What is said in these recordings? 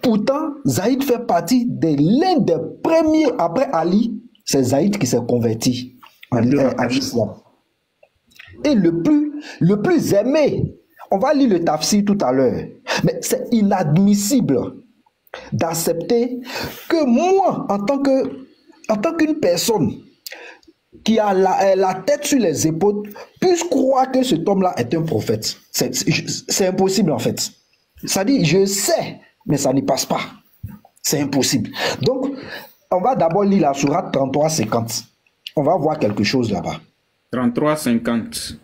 Pourtant, Zaïd fait partie de l'un des premiers, après Ali, c'est Zaïd qui s'est converti à l'islam. Et le plus aimé, on va lire le tafsir tout à l'heure, mais c'est inadmissible d'accepter que moi, en tant qu'une personne qui a la tête sur les épaules, puisse croire que cet homme-là est un prophète. C'est impossible en fait. Ça dit, je sais, mais ça n'y passe pas. C'est impossible. Donc, on va d'abord lire la sourate 33-50. On va voir quelque chose là-bas. 33-50.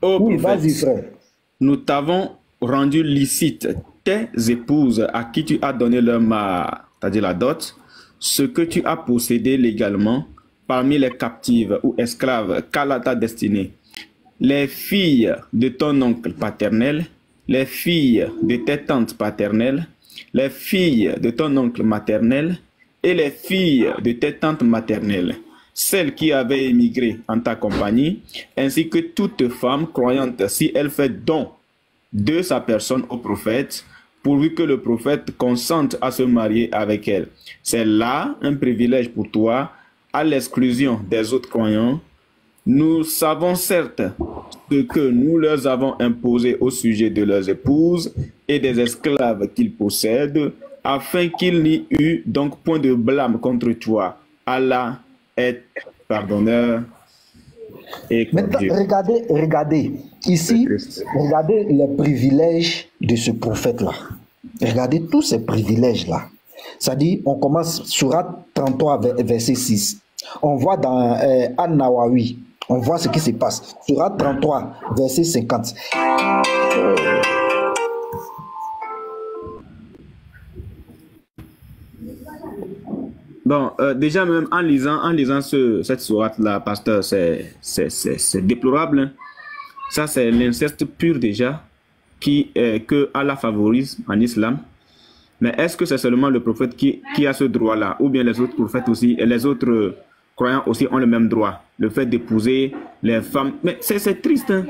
Ô Oui, vas-y, prophète, frère. nous t'avons rendu licite tes épouses à qui tu as donné leur mare, c'est-à-dire la dot, ce que tu as possédé légalement parmi les captives ou esclaves qu'Allah t'a destinées, les filles de ton oncle paternel, les filles de tes tantes paternelles, les filles de ton oncle maternel et les filles de tes tantes maternelles, celles qui avaient émigré en ta compagnie, ainsi que toute femme croyante si elle fait don de sa personne au prophète, pourvu que le prophète consente à se marier avec elle. C'est là un privilège pour toi, à l'exclusion des autres croyants. Nous savons certes ce que nous leur avons imposé au sujet de leurs épouses et des esclaves qu'ils possèdent, afin qu'il n'y eût donc point de blâme contre toi. Allah est pardonneur et Maintenant, Dieu. regardez. Ici, regardez les privilèges de ce prophète-là. Regardez tous ces privilèges-là. C'est-à-dire, on commence surat 33, verset 6. On voit dans An-Nawawi, on voit ce qui se passe. Surat 33, verset 50. Bon, déjà même en lisant cette sourate-là, pasteur, c'est déplorable. Hein. Ça, c'est l'inceste pur déjà que Allah favorise en islam. Mais est-ce que c'est seulement le prophète qui a ce droit-là? Ou bien les autres prophètes aussi, et les autres croyants aussi ont le même droit? Le fait d'épouser les femmes. Mais c'est triste. Hein?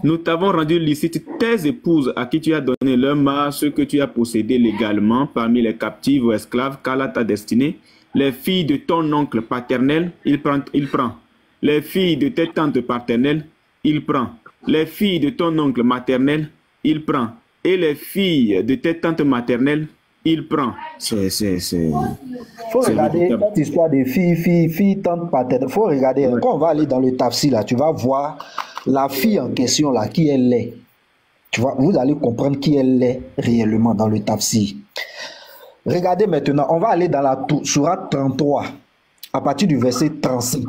Nous t'avons rendu licite tes épouses à qui tu as donné leur mare, ce que tu as possédé légalement parmi les captives ou esclaves qu'Allah t'a destiné. Les filles de ton oncle paternel, il prend. Les filles de tes tantes paternelles, il prend. Les filles de ton oncle maternel, il prend. Et les filles de tes tantes maternelles, il prend. Il faut regarder cette histoire de filles, tantes paternelles. Il faut regarder. Ouais. Quand on va aller dans le tafsir, là, tu vas voir la fille en question, là, qui elle est. Tu vois, vous allez comprendre qui elle est réellement dans le tafsir. Regardez maintenant, on va aller dans la sourate 33, à partir du verset 35.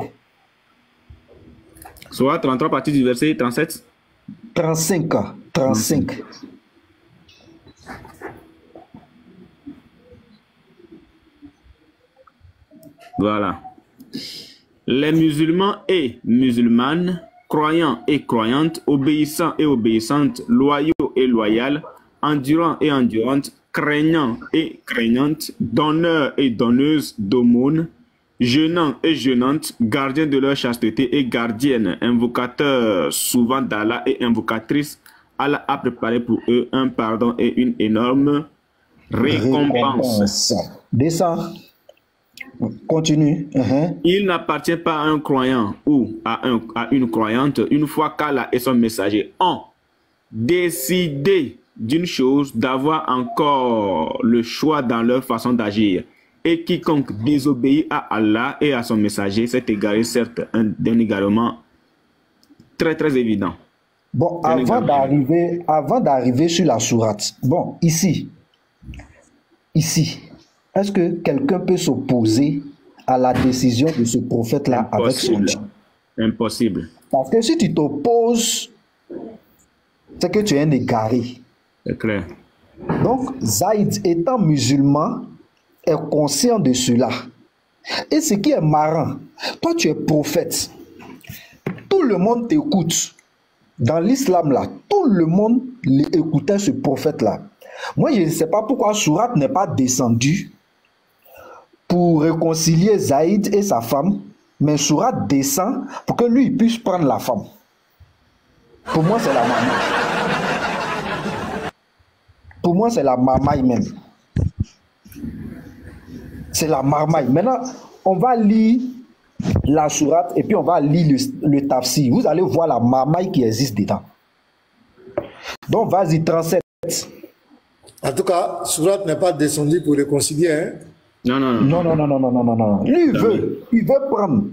Sourate 33, à partir du verset 37 35. Voilà. Les musulmans et musulmanes, croyants et croyantes, obéissants et obéissantes, loyaux et loyales, endurants et endurantes, craignants et craignantes, donneurs et donneuses d'aumônes, jeûnants et jeûnantes, gardiens de leur chasteté et gardiennes, invocateurs souvent d'Allah et invocatrices, Allah a préparé pour eux un pardon et une énorme récompense. Descends. Continue. Il n'appartient pas à un croyant ou à une croyante, une fois qu'Allah et son messager ont décidé d'une chose, d'avoir encore le choix dans leur façon d'agir. Et quiconque désobéit à Allah et à son messager s'est égaré, certes, d'un égarement très très évident. Bon, avant d'arriver sur la sourate, bon, ici, est-ce que quelqu'un peut s'opposer à la décision de ce prophète-là avec son Dieu? Impossible. Parce que si tu t'opposes, c'est que tu es un égaré. C'est clair. Donc, Zaïd, étant musulman, est conscient de cela. Et ce qui est marrant, toi tu es prophète. Tout le monde t'écoute. Dans l'islam là, tout le monde écoutait ce prophète-là. Moi, je ne sais pas pourquoi Sourate n'est pas descendu pour réconcilier Zaïd et sa femme mais Sourat descend pour que lui puisse prendre la femme. Pour moi, c'est la maman. Pour moi, c'est la marmaille même. C'est la marmaille. Maintenant, on va lire la sourate et puis on va lire le tafsir. Vous allez voir la marmaille qui existe dedans. Donc, vas-y, 37. En tout cas, sourate n'est pas descendu pour réconcilier. Hein? Non. Lui, il veut prendre.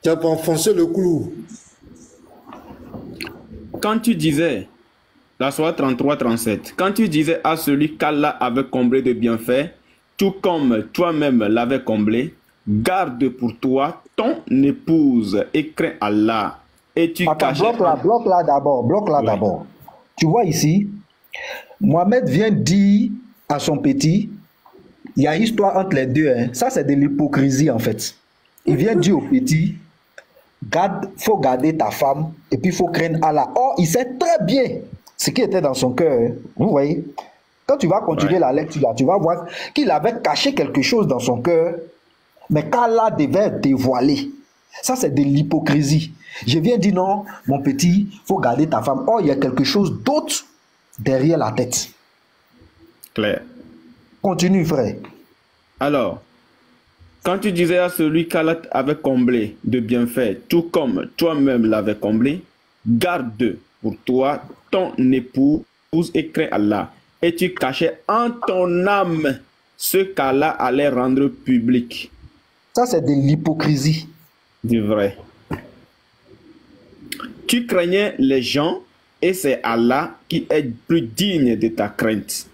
Tu as pas enfoncé le clou. Quand tu disais, la sourate 33-37, quand tu disais à celui qu'Allah avait comblé de bienfaits, tout comme toi-même l'avais comblé, garde pour toi ton épouse et crains Allah. Et tu caches... Bloque là d'abord. Tu vois ici, Mohamed vient dire à son petit, il y a histoire entre les deux. Hein. Ça, c'est de l'hypocrisie en fait. Il vient dire au petit, faut garder ta femme et puis il faut craindre Allah. Or, il sait très bien ce qui était dans son cœur. Hein. Vous voyez? Quand tu vas continuer la lecture là, tu vas voir qu'il avait caché quelque chose dans son cœur, mais qu'Allah devait dévoiler. Ça, c'est de l'hypocrisie. Je viens dire non, mon petit, il faut garder ta femme. Or, il y a quelque chose d'autre derrière la tête. Claire. Continue, frère. Alors, quand tu disais à celui qu'Allah avait comblé de bienfaits, tout comme toi-même l'avais comblé, garde pour toi ton épouse et crains Allah. Et tu cachais en ton âme ce qu'Allah allait rendre public. Ça, c'est de l'hypocrisie. Du vrai. Tu craignais les gens et c'est Allah qui est plus digne de ta crainte.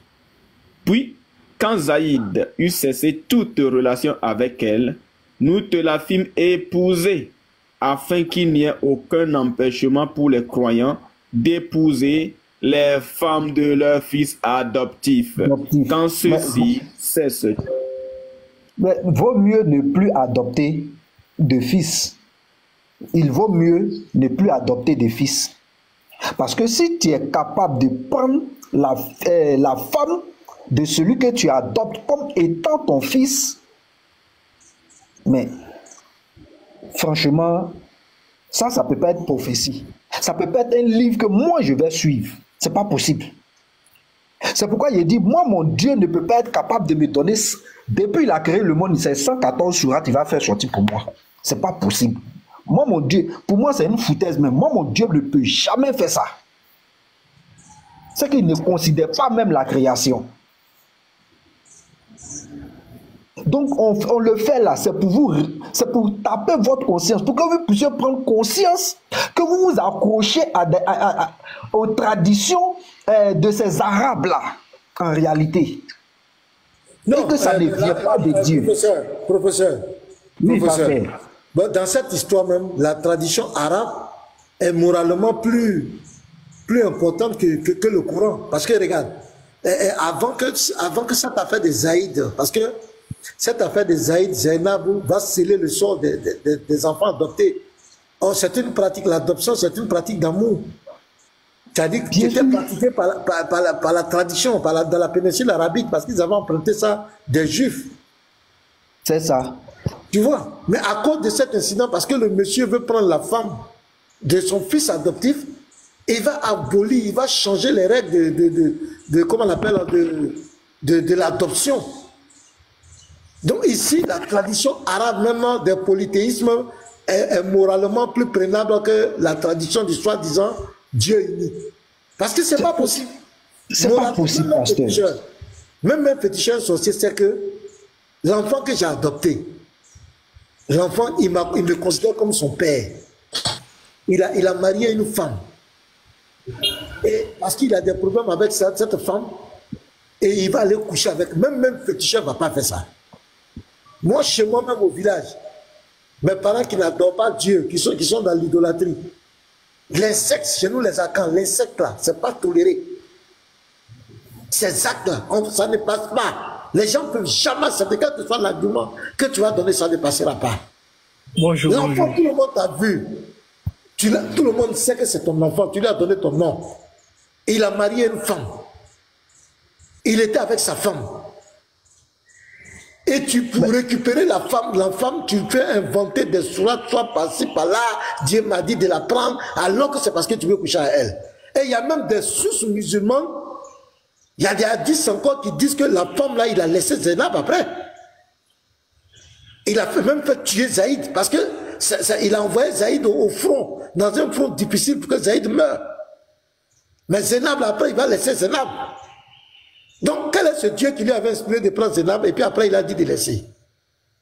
Puis, quand Zaïd eut cessé toute relation avec elle, nous te la fîmes épouser, afin qu'il n'y ait aucun empêchement pour les croyants d'épouser les femmes de leurs fils adoptifs. Quand ceux-ci cessent. Mais vaut mieux ne plus adopter de fils. Il vaut mieux ne plus adopter de fils. Parce que si tu es capable de prendre la femme de celui que tu adoptes comme étant ton fils, mais franchement, ça peut pas être prophétie. Ça peut pas être un livre que moi je vais suivre. C'est pas possible. C'est pourquoi il dit, moi mon Dieu ne peut pas être capable de me donner, depuis il a créé le monde, c'est 114 sourates, il va faire sortir pour moi. C'est pas possible. Moi mon Dieu, pour moi c'est une foutaise, mais moi mon Dieu ne peut jamais faire ça. C'est qu'il ne considère pas même la création. Donc on le fait là, c'est pour vous, c'est pour taper votre conscience, pour que vous puissiez prendre conscience que vous vous accrochez aux traditions de ces Arabes là, en réalité. Non, et que ça ne vient pas de Dieu. Professeur, oui, dans cette histoire même, la tradition arabe est moralement plus importante que le Coran. Parce que regarde, avant que cette affaire de Zaïd, parce que cette affaire de Zaïd, Zainabou va sceller le sort des enfants adoptés. Or, c'est une pratique, l'adoption, c'est une pratique d'amour. C'est-à-dire qui était pratiquée par la tradition, dans la péninsule arabique, parce qu'ils avaient emprunté ça des Juifs. C'est ça. Tu vois? Mais à cause de cet incident, parce que le monsieur veut prendre la femme de son fils adoptif, il va abolir, il va changer les règles de comment on appelle, de l'adoption. Donc ici, la tradition arabe, même des polythéismes, est moralement plus prénable que la tradition du soi-disant Dieu uni. Parce que c'est pas possible. C'est pas possible, pasteur. Même un féticheur sorcier sait que l'enfant que j'ai adopté, l'enfant, il me considère comme son père. Il a marié une femme. Et parce qu'il a des problèmes avec cette femme, et il va aller coucher avec. Même féticheur ne va pas faire ça. Moi, chez moi, même au village, mes parents qui n'adorent pas Dieu, qui sont dans l'idolâtrie, l'insecte, chez nous les Akans, l'insecte là, c'est pas toléré. Ces actes-là, ça ne passe pas. Les gens ne peuvent jamais accepter, quel que soit l'argument que tu vas donner, ça ne passera pas. Bonjour. L'enfant, tout le monde t'a vu. Tout le monde sait que c'est ton enfant, tu lui as donné ton nom. Il a marié une femme. Il était avec sa femme. Et tu, pour récupérer l'enfant, tu fais inventer des sourates, soit par-ci, par-là, Dieu m'a dit de la prendre, alors que c'est parce que tu veux coucher à elle. Et il y a même des sources musulmanes, il y a des hadiths encore qui disent que la femme là, il a laissé Zainab après. Il a même fait tuer Zaïd, parce que il a envoyé Zaïd au front, dans un front difficile pour que Zaïd meure. Mais Zainab, après, il va laisser Zainab. Donc, quel est ce Dieu qui lui avait inspiré de prendre Zainab, et puis après, il a dit de laisser.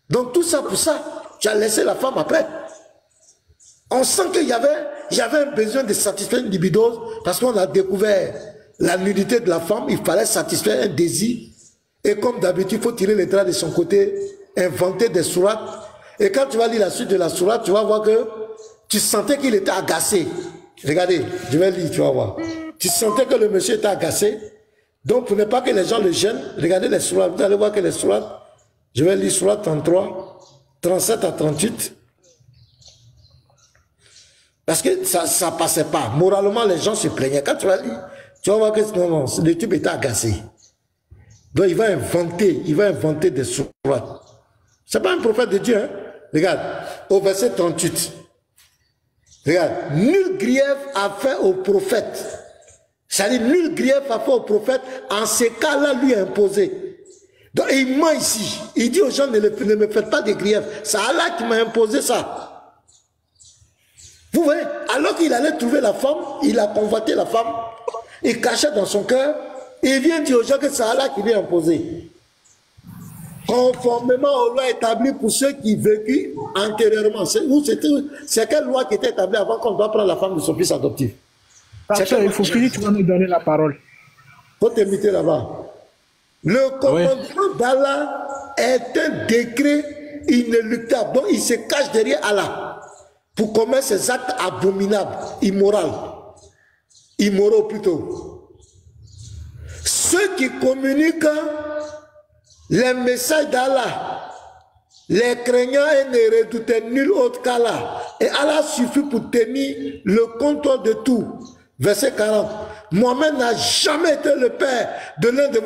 Donc, tout ça pour ça, tu as laissé la femme après. On sent qu'il y avait un besoin de satisfaire une libidose, parce qu'on a découvert la nudité de la femme, il fallait satisfaire un désir. Et comme d'habitude, il faut tirer les draps de son côté, inventer des sourates. Et quand tu vas lire la suite de la sourate, tu vas voir que tu sentais qu'il était agacé. Regardez, je vais lire, tu vas voir. Tu sentais que le monsieur était agacé. Donc, pour ne pas que les gens le gênent, regardez les sourates. Vous allez voir que les sourates, je vais lire sourate 33, 37 à 38. Parce que ça ne passait pas. Moralement, les gens se plaignaient. Quand tu vas lire, tu vas voir que non, le type était agacé. Donc, il va inventer des sourates. Ce n'est pas un prophète de Dieu, hein? Regarde, au verset 38. Regarde, nul grief a fait au prophète. C'est-à-dire, nul grief a fait au prophète, en ces cas-là, lui imposé. Donc, il ment ici. Il dit aux gens, ne me faites pas de grief. C'est Allah qui m'a imposé ça. Vous voyez, alors qu'il allait trouver la femme, il a convoité la femme, il cachait dans son cœur, il vient dire aux gens que c'est Allah qui lui a imposé. Conformément aux lois établies pour ceux qui vécurent antérieurement. C'est quelle loi qui était établie avant qu'on doit prendre la femme de son fils adoptif? Pasteur, il faut finir, tu vas nous donner la parole. Il faut t'inviter là-bas. Le commandement d'Allah est un décret inéluctable. Donc il se cache derrière Allah pour commettre ces actes abominables, immoraux plutôt. Ceux qui communiquent les messages d'Allah, les craignant et ne redoutaient nul autre qu'Allah. Et Allah suffit pour tenir le contrôle de tout. Verset 40. Mohamed n'a jamais été le père de l'un de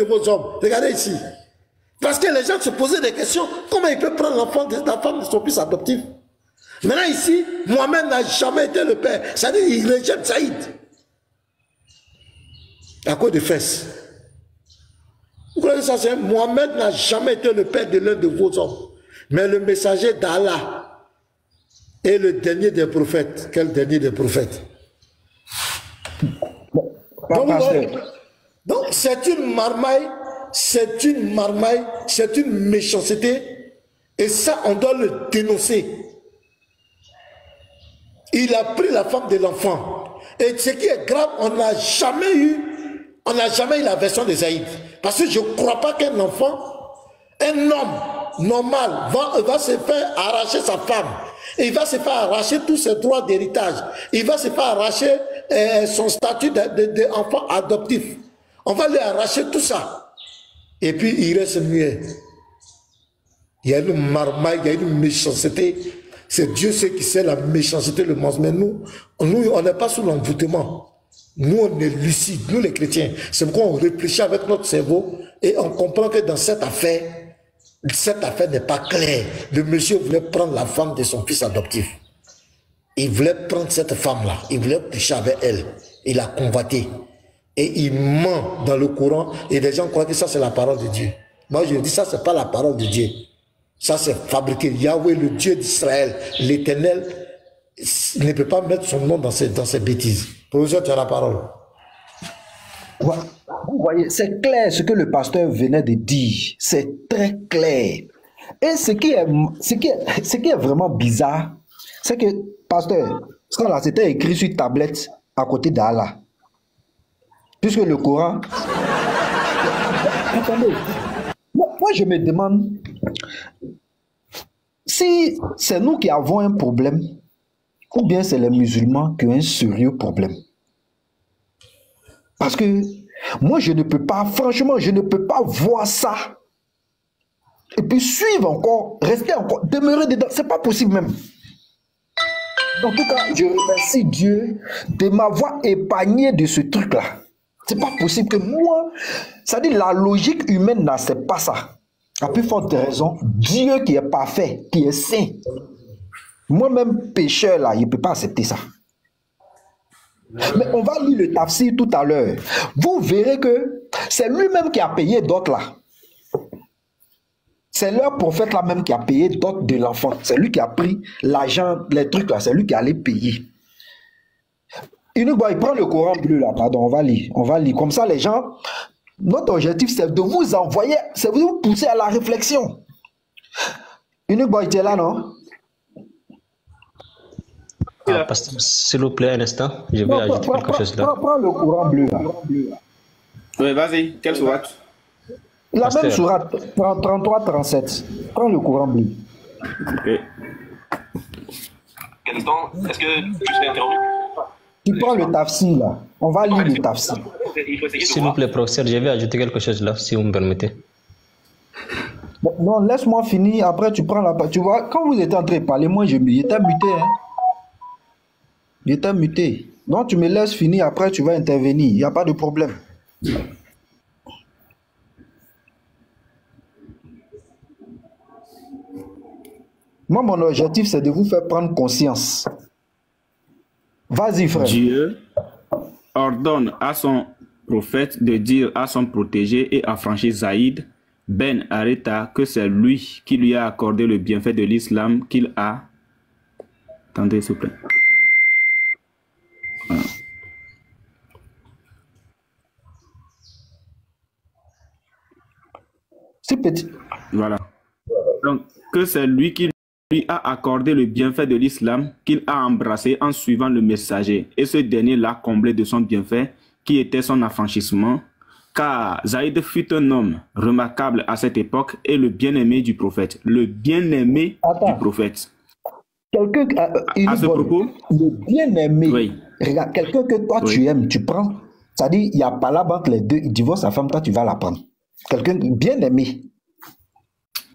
vos hommes. Regardez ici. Parce que les gens se posaient des questions. Comment il peut prendre l'enfant de la femme de son fils adoptif? Maintenant ici, Mohamed n'a jamais été le père. C'est-à-dire qu'il rejette Saïd. À cause des fesses. Vous croyez que ça c'est Mohamed n'a jamais été le père de l'un de vos hommes. Mais le messager d'Allah est le dernier des prophètes. Quel dernier des prophètes? Donc c'est une marmaille, c'est une méchanceté. Et ça, on doit le dénoncer. Il a pris la femme de l'enfant. Et ce qui est grave, on n'a jamais eu la version de Zaïd. Parce que je ne crois pas qu'un enfant, un homme normal, va se faire arracher sa femme. Et il va se faire arracher tous ses droits d'héritage. Il va se faire arracher son statut d'enfant adoptif. On va lui arracher tout ça. Et puis il reste muet. Il y a une marmaille, il y a une méchanceté. C'est Dieu seul qui sait la méchanceté, le mensonge. Mais nous, on n'est pas sous l'envoûtement. Nous, on est lucides, nous les chrétiens. C'est pourquoi on réfléchit avec notre cerveau et on comprend que dans cette affaire n'est pas claire. Le monsieur voulait prendre la femme de son fils adoptif. Il voulait prendre cette femme-là. Il voulait coucher avec elle. Il a convoité. Et il ment dans le Coran. Et les gens croient que ça, c'est la parole de Dieu. Moi, je dis ça, c'est pas la parole de Dieu. Ça, c'est fabriqué. Yahweh, le Dieu d'Israël, l'Éternel, ne peut pas mettre son nom dans ces bêtises. Professeur, tu as la parole. Vous voyez, c'est clair ce que le pasteur venait de dire. C'est très clair. Et ce qui est vraiment bizarre, c'est que, pasteur, ça là, c'était écrit sur tablette à côté d'Allah. Puisque le Coran... Attendez. Moi, je me demande si c'est nous qui avons un problème ou bien c'est les musulmans qui ont un sérieux problème. Parce que moi, je ne peux pas, franchement, je ne peux pas voir ça. Et puis suivre encore, rester encore, demeurer dedans. C'est pas possible même. En tout cas, je remercie Dieu de m'avoir épargné de ce truc-là. C'est pas possible que moi, ça dit la logique humaine n'accepte pas ça. À plus forte raison, Dieu qui est parfait, qui est saint. Moi-même, pécheur, là, il ne peut pas accepter ça. Mais on va lire le tafsir tout à l'heure. Vous verrez que c'est lui-même qui a payé d'autres là. C'est leur prophète là même qui a payé d'autres de l'enfant. C'est lui qui a pris l'argent, les trucs là, c'est lui qui allait payer. Il prend le Coran bleu là, pardon, on va lire. On va lire. Comme ça, les gens, notre objectif c'est de vous envoyer, c'est de vous pousser à la réflexion. Boy, tu es là, non? Pasteur, s'il vous plaît, un instant, je vais ajouter quelque chose là. Prends le Coran bleu là. Oui, vas-y, quelle sourate? La Pasteur. même sourate, 33-37. Prends le Coran bleu. Ok. Quel instant? Est-ce que je serai interrompu? Tu prends le tafsir là. On va lire le tafsir. Il faut essayer de S'il vous voir. plaît, professeur, je vais ajouter quelque chose là, si vous me permettez. Non, laisse-moi finir. Après, tu prends la. Tu vois, quand vous étiez en train de parler, moi, j'étais muté. Hein. J'étais muté. Donc, tu me laisses finir. Après, tu vas intervenir. Il n'y a pas de problème. Moi, mon objectif, c'est de vous faire prendre conscience. Vas-y, frère. Dieu ordonne à son prophète de dire à son protégé et affranchi Zaïd Ben Haritha que c'est lui qui lui a accordé le bienfait de l'islam qu'il a. Attendez, s'il vous plaît. Voilà. C'est petit. Voilà. Donc, que c'est lui qui lui a accordé le bienfait de l'islam qu'il a embrassé en suivant le messager. Et ce dernier l'a comblé de son bienfait qui était son affranchissement. Car Zaïd fut un homme remarquable à cette époque et le bien-aimé du prophète. Le bien-aimé du prophète. Quelqu'un. À ce propos, le bien-aimé. oui. Regarde, quelqu'un que toi Oui. tu aimes, tu prends. C'est-à-dire, il n'y a pas là entre les deux. Il divorce sa femme, toi tu vas la prendre. Quelqu'un bien-aimé.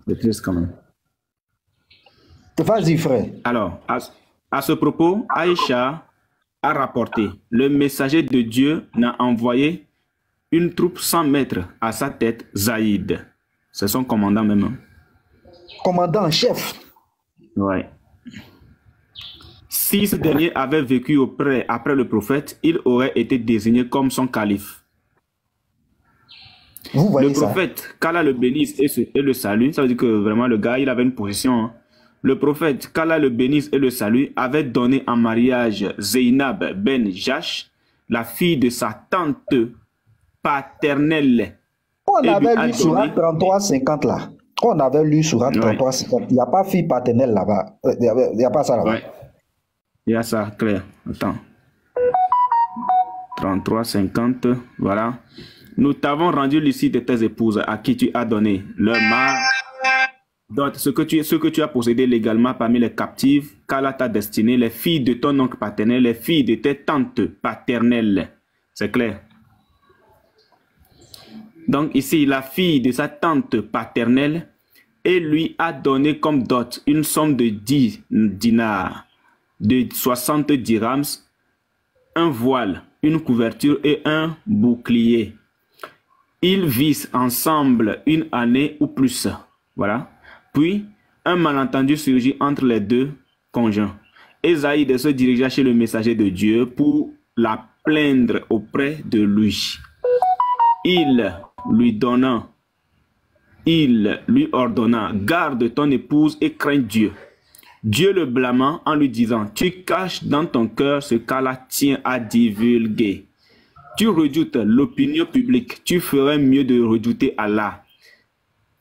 C'est triste quand même. Vas-y, frère. Alors, à ce propos, Aïcha a rapporté, le messager de Dieu n'a envoyé une troupe 100 mètres à sa tête, Zaïd. C'est son commandant même. Commandant en chef. Ouais. Si ce dernier avait vécu après le prophète, il aurait été désigné comme son calife. Vous voyez Le prophète, qu'Allah le bénisse et le salue, ça veut dire que vraiment le gars, il avait une position. Hein. Le prophète, qu'Allah le bénisse et le salue, avait donné en mariage Zainab ben Jash, la fille de sa tante paternelle. On Et avait lui a lu sur donné- 33-50 là. On avait lu sur 33-50. Il n'y a pas fille paternelle là-bas. Il n'y a pas ça là-bas. Ouais. Il y a ça, clair. Attends. 33-50, voilà. Nous t'avons rendu licite de tes épouses à qui tu as donné leur mari. Donc, ce que tu as possédé légalement parmi les captives, qu'Allah t'a destiné, les filles de ton oncle paternel, les filles de tes tantes paternelles. C'est clair. Donc ici, la fille de sa tante paternelle, et lui a donné comme dot une somme de 10 dinars, de 60 dirhams, un voile, une couverture et un bouclier. Ils vivent ensemble une année ou plus. Voilà. Puis, un malentendu surgit entre les deux conjoints. Et Zaïd se dirigea chez le messager de Dieu pour la plaindre auprès de lui. Il lui ordonna, garde ton épouse et crains Dieu. Dieu le blâmant en lui disant, tu caches dans ton cœur ce qu'Allah tient à divulguer. Tu redoutes l'opinion publique, tu ferais mieux de redouter Allah.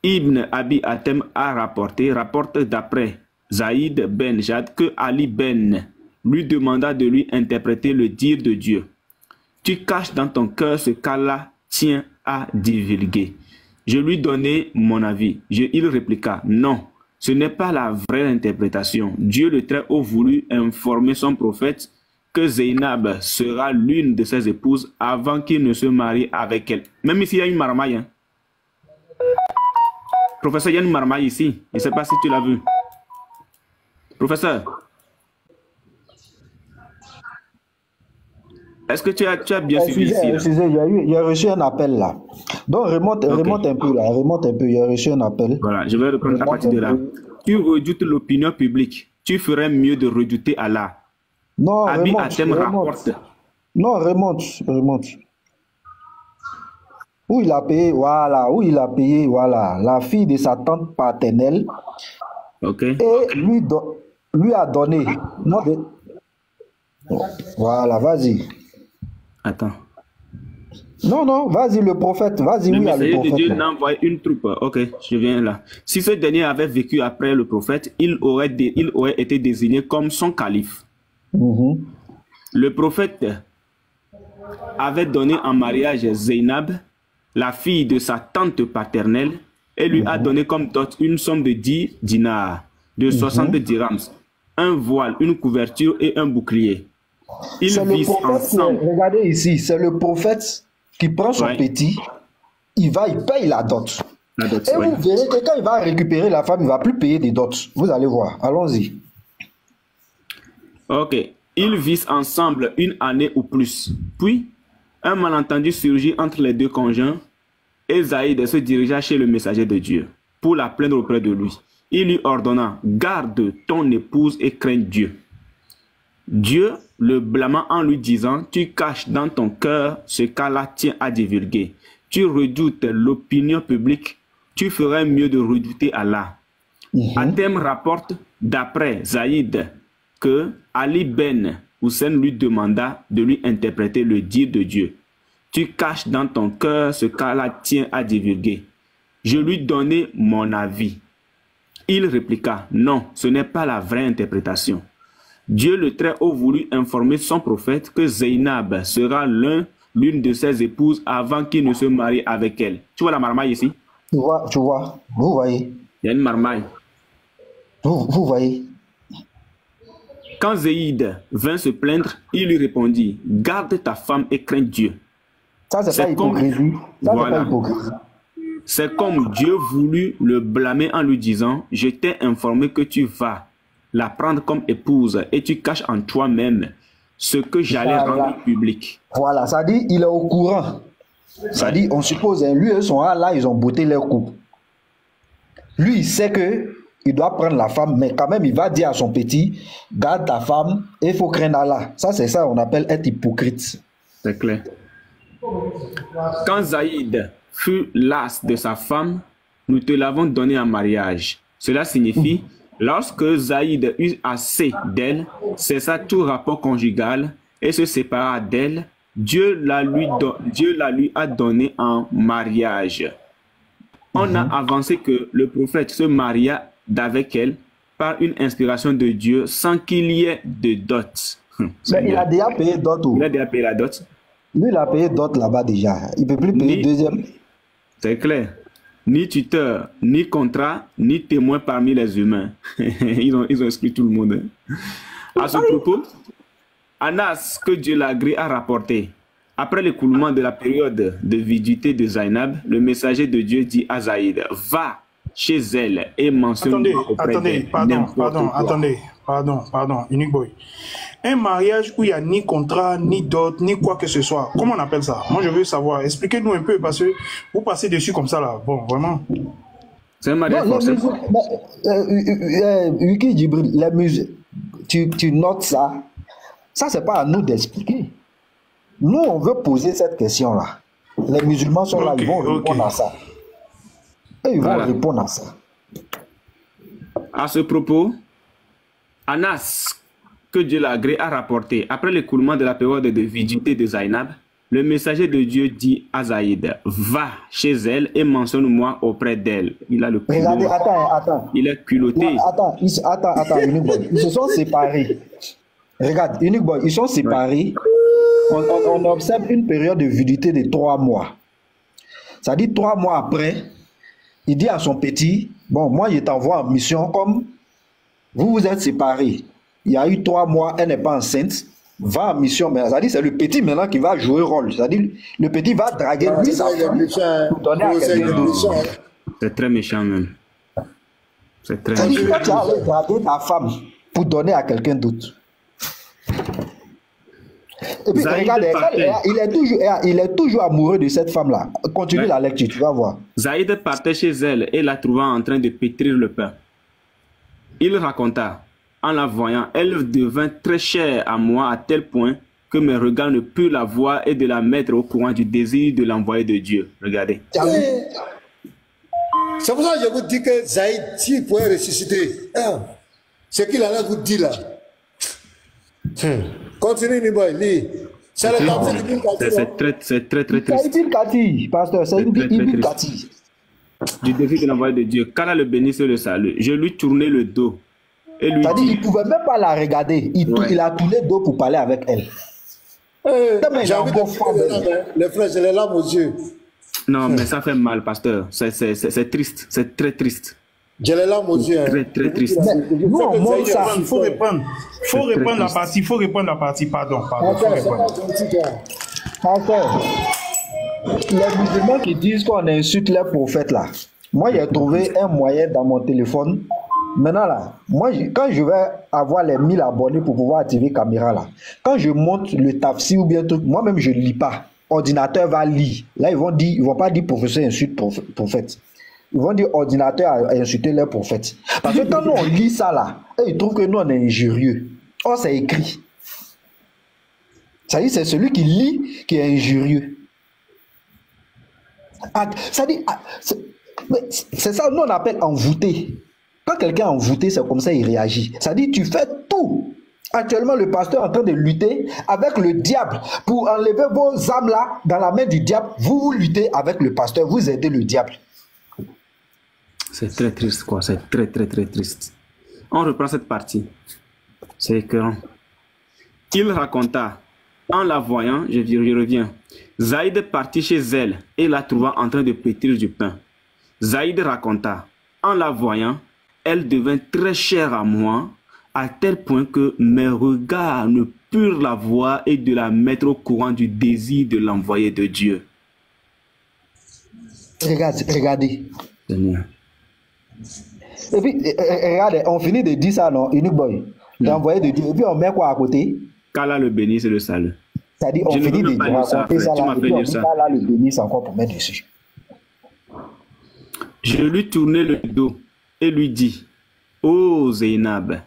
Ibn Abi Hatem rapporte d'après Zaïd ben Jad que Ali ben lui demanda de lui interpréter le dire de Dieu. Tu caches dans ton cœur ce qu'Allah tient à divulguer. Je lui donnai mon avis. Il répliqua, non, ce n'est pas la vraie interprétation. Dieu le Très-Haut voulut informer son prophète que Zainab sera l'une de ses épouses avant qu'il ne se marie avec elle. Même ici, il y a une marmaille. Hein. Professeur, il y a une marmaille ici. Je ne sais pas si tu l'as vu. Professeur, est-ce que tu as bien suivi ici? Excusez, il y a reçu un appel là. Donc remonte un peu là, remonte un peu. Il y a reçu un appel. Voilà, je vais reprendre à partir de là. Tu redoutes l'opinion publique. Tu ferais mieux de redouter Allah. Non, Abi Atem rapporte. Non, remonte. Où il a payé, voilà. La fille de sa tante paternelle. Ok. Et lui a donné. Voilà, vas-y. Attends. Non, vas-y, le prophète. Vas-y, oui, le prophète. Dieu n'envoie une troupe. Ok, je viens là. Si ce dernier avait vécu après le prophète, il aurait été désigné comme son calife. Le prophète avait donné en mariage Zainab, la fille de sa tante paternelle, et lui a donné comme dot une somme de 10 dinars, de 60 dirhams, un voile, une couverture et un bouclier. Ils vivent ensemble. Regardez ici, c'est le prophète qui prend son petit, il paye la dot. Et vous verrez que quand il va récupérer la femme, il ne va plus payer des dots. Vous allez voir. Allons-y. Ok. Ils vivent ensemble une année ou plus. Puis, un malentendu surgit entre les deux conjoints et Zaïd se dirigea chez le messager de Dieu pour la plaindre auprès de lui. Il lui ordonna: garde ton épouse et crains Dieu. Dieu le blâma en lui disant: tu caches dans ton cœur ce qu'Allah tient à divulguer. Tu redoutes l'opinion publique. Tu ferais mieux de redouter Allah. Atem rapporte d'après Zaïd que Ali ben Hussein lui demanda de lui interpréter le dire de Dieu. Tu caches dans ton cœur ce qu'Allah tient à divulguer. Je lui donnai mon avis. Il répliqua: non, ce n'est pas la vraie interprétation. Dieu le Très-Haut voulut informer son prophète que Zainab sera l'une de ses épouses avant qu'il ne se marie avec elle. Tu vois la marmaille ici? Tu vois, vous voyez. Il y a une marmaille. Vous voyez. Quand Zaïd vint se plaindre, il lui répondit: garde ta femme et crains Dieu. Ça, c'est pas hypocrisie. Voilà. C'est comme Dieu voulut le blâmer en lui disant: je t'ai informé que tu vas la prendre comme épouse et tu caches en toi-même ce que j'allais rendre public. Voilà, ça dit, il est au courant. Ça dit, on suppose, lui et son là, ils ont botté leur couple. Lui, il sait que il doit prendre la femme, mais quand même, il va dire à son petit: garde ta femme et il faut craindre Allah. Ça, c'est ça, on appelle être hypocrite. C'est clair. Quand Zaïd fut las de sa femme, nous te l'avons donné en mariage. Cela signifie, lorsque Zaïd eut assez d'elle, cessa tout rapport conjugal et se sépara d'elle, Dieu la lui a donné en mariage. On a avancé que le prophète se maria d'avec elle par une inspiration de Dieu sans qu'il y ait de dot. Mais il a déjà payé dot. Il a déjà payé la dot. Lui, il a payé dot là-bas déjà. Il ne peut plus payer deuxième. C'est clair. Ni tuteur, ni contrat, ni témoin parmi les humains. ils ont exclu tout le monde. À ce propos, Anas, que Dieu l'agrée, a rapporté: après l'écoulement de la période de viduité de Zainab, le messager de Dieu dit à Zaïd: va chez elle et mentionne Pardon, Unique Boy. Un mariage où il n'y a ni contrat, ni dot, ni quoi que ce soit. Comment on appelle ça? Moi, je veux savoir. Expliquez-nous un peu, parce que vous passez dessus comme ça, là. Bon, vraiment. C'est un mariage forcé. Yuki Djibril, la musique, tu notes ça. Ça, c'est pas à nous d'expliquer. Nous, on veut poser cette question-là. Les musulmans sont là, ils vont répondre à ça. Et ils vont répondre à ça. À ce propos, Anas, que Dieu l'agrée, a rapporté: après l'écoulement de la période de viduité de Zainab, le messager de Dieu dit à Zaïd: va chez elle et mentionne-moi auprès d'elle. Il a le culot. Regardez, attends. Il est culotté. Attends, Unique Boy. Ils se sont séparés. Regarde, Unique Boy, ils sont séparés. On observe une période de viduité de 3 mois. Ça dit 3 mois après, il dit à son petit: bon, moi, je t'envoie en mission, comme vous vous êtes séparés. Il y a eu 3 mois, elle n'est pas enceinte, va en mission. Mais ça dit, c'est le petit maintenant qui va jouer rôle. Ça dit, le petit va draguer lui sa femme pour donner à quelqu'un d'autre. C'est très méchant même. C'est très méchant. Toi, tu as dragué ta femme pour donner à quelqu'un d'autre. Et puis, Zaïd regardez, partait. il est toujours amoureux de cette femme-là. Continue la lecture, tu vas voir. Zaïd partait chez elle et la trouva en train de pétrir le pain. Il raconta, en la voyant, elle devint très chère à moi à tel point que mes regards ne purent la voir et de la mettre au courant du désir de l'envoyé de Dieu. Regardez. C'est pour ça que je vous dis que Zaïd, s'il pouvait ressusciter, hein, ce qu'il allait vous dire là. Continue, Niboy, lis. C'est le temps C'est très triste. C'est une Cathy, pasteur, c'est une Cathy. Du désir de l'envoyé de Dieu. Qu'Allah le bénisse et le salue. Je lui tournai le dos et lui C'est-à-dire dis... qu'il ne pouvait même pas la regarder. Il a tourné le dos pour parler avec elle. J'ai envie de dire les frères, j'ai les larmes aux yeux. Non, mais ça fait mal, pasteur. C'est triste. C'est très triste. J'ai les larmes aux yeux. Très triste. Nous, on montre ça. Il faut répondre. Il faut répondre la partie. Il faut répondre la partie. Pardon. Faut répondre. Pasteur, les musulmans qui disent qu'on insulte les prophètes là, moi j'ai trouvé un moyen dans mon téléphone. Maintenant là, moi quand je vais avoir les 1000 abonnés pour pouvoir activer caméra là, quand je monte le tafsir ou bien truc, moi-même je ne lis pas. Ordinateur va lire. Là ils vont pas dire professeur insulte prophète. Ils vont dire ordinateur a insulté les prophètes. Parce que quand nous on lit ça là, ils trouvent que nous on est injurieux. Or c'est écrit. Ça dit, c'est celui qui lit qui est injurieux. Ça dit, c'est ça, nous on appelle envoûté. Quand quelqu'un est envoûté, c'est comme ça il réagit. Ça dit, tu fais tout. Actuellement, le pasteur est en train de lutter avec le diable pour enlever vos âmes là dans la main du diable. Vous luttez avec le pasteur, vous aidez le diable. C'est très triste, quoi. C'est très triste. On reprend cette partie. C'est écœurant. Il raconta, en la voyant, je reviens. Zaïd partit chez elle et la trouva en train de pétrir du pain. Zaïd raconta, en la voyant, elle devint très chère à moi, à tel point que mes regards ne purent la voir et de la mettre au courant du désir de l'envoyé de Dieu. Regardez. Seigneur. Et puis, regardez, on finit de dire ça, non, Unique Boy, l'envoyé de Dieu. Et puis on met quoi à côté? Qu'Allah le bénisse et le salue. C'est-à-dire, on finit de raconter ça là, et puis on dit qu'Allah le bénisse encore pour mettre dessus. Je lui tournai le dos et lui dis, ô Zainab,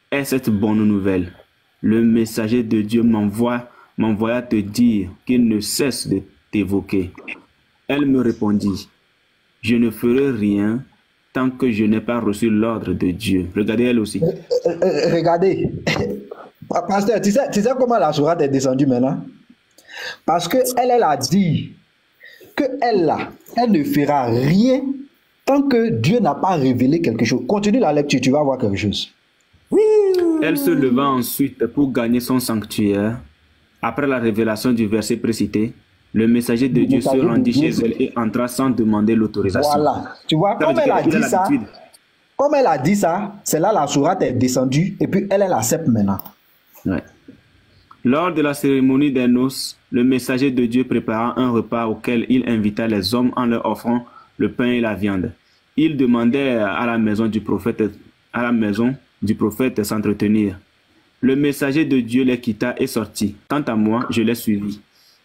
est cette bonne nouvelle? Le messager de Dieu m'envoya te dire qu'il ne cesse de t'évoquer. Elle me répondit, je ne ferai rien tant que je n'ai pas reçu l'ordre de Dieu. Regardez elle aussi. Regardez. Pasteur, tu sais comment la sourate est descendue maintenant? Parce que elle a dit que elle ne fera rien tant que Dieu n'a pas révélé quelque chose. Continue la lecture, tu vas voir quelque chose. Elle se leva ensuite pour gagner son sanctuaire. Après la révélation du verset précité, le messager de Dieu se rendit chez elle et entra sans demander l'autorisation. Voilà. Tu vois, comme elle a dit ça, c'est là la sourate est descendue et puis elle accepte maintenant. Ouais. Lors de la cérémonie des noces, le messager de Dieu prépara un repas auquel il invita les hommes en leur offrant le pain et la viande. Il demandait à la maison du prophète s'entretenir. Le messager de Dieu les quitta et sortit. Quant à moi, je l'ai suivi.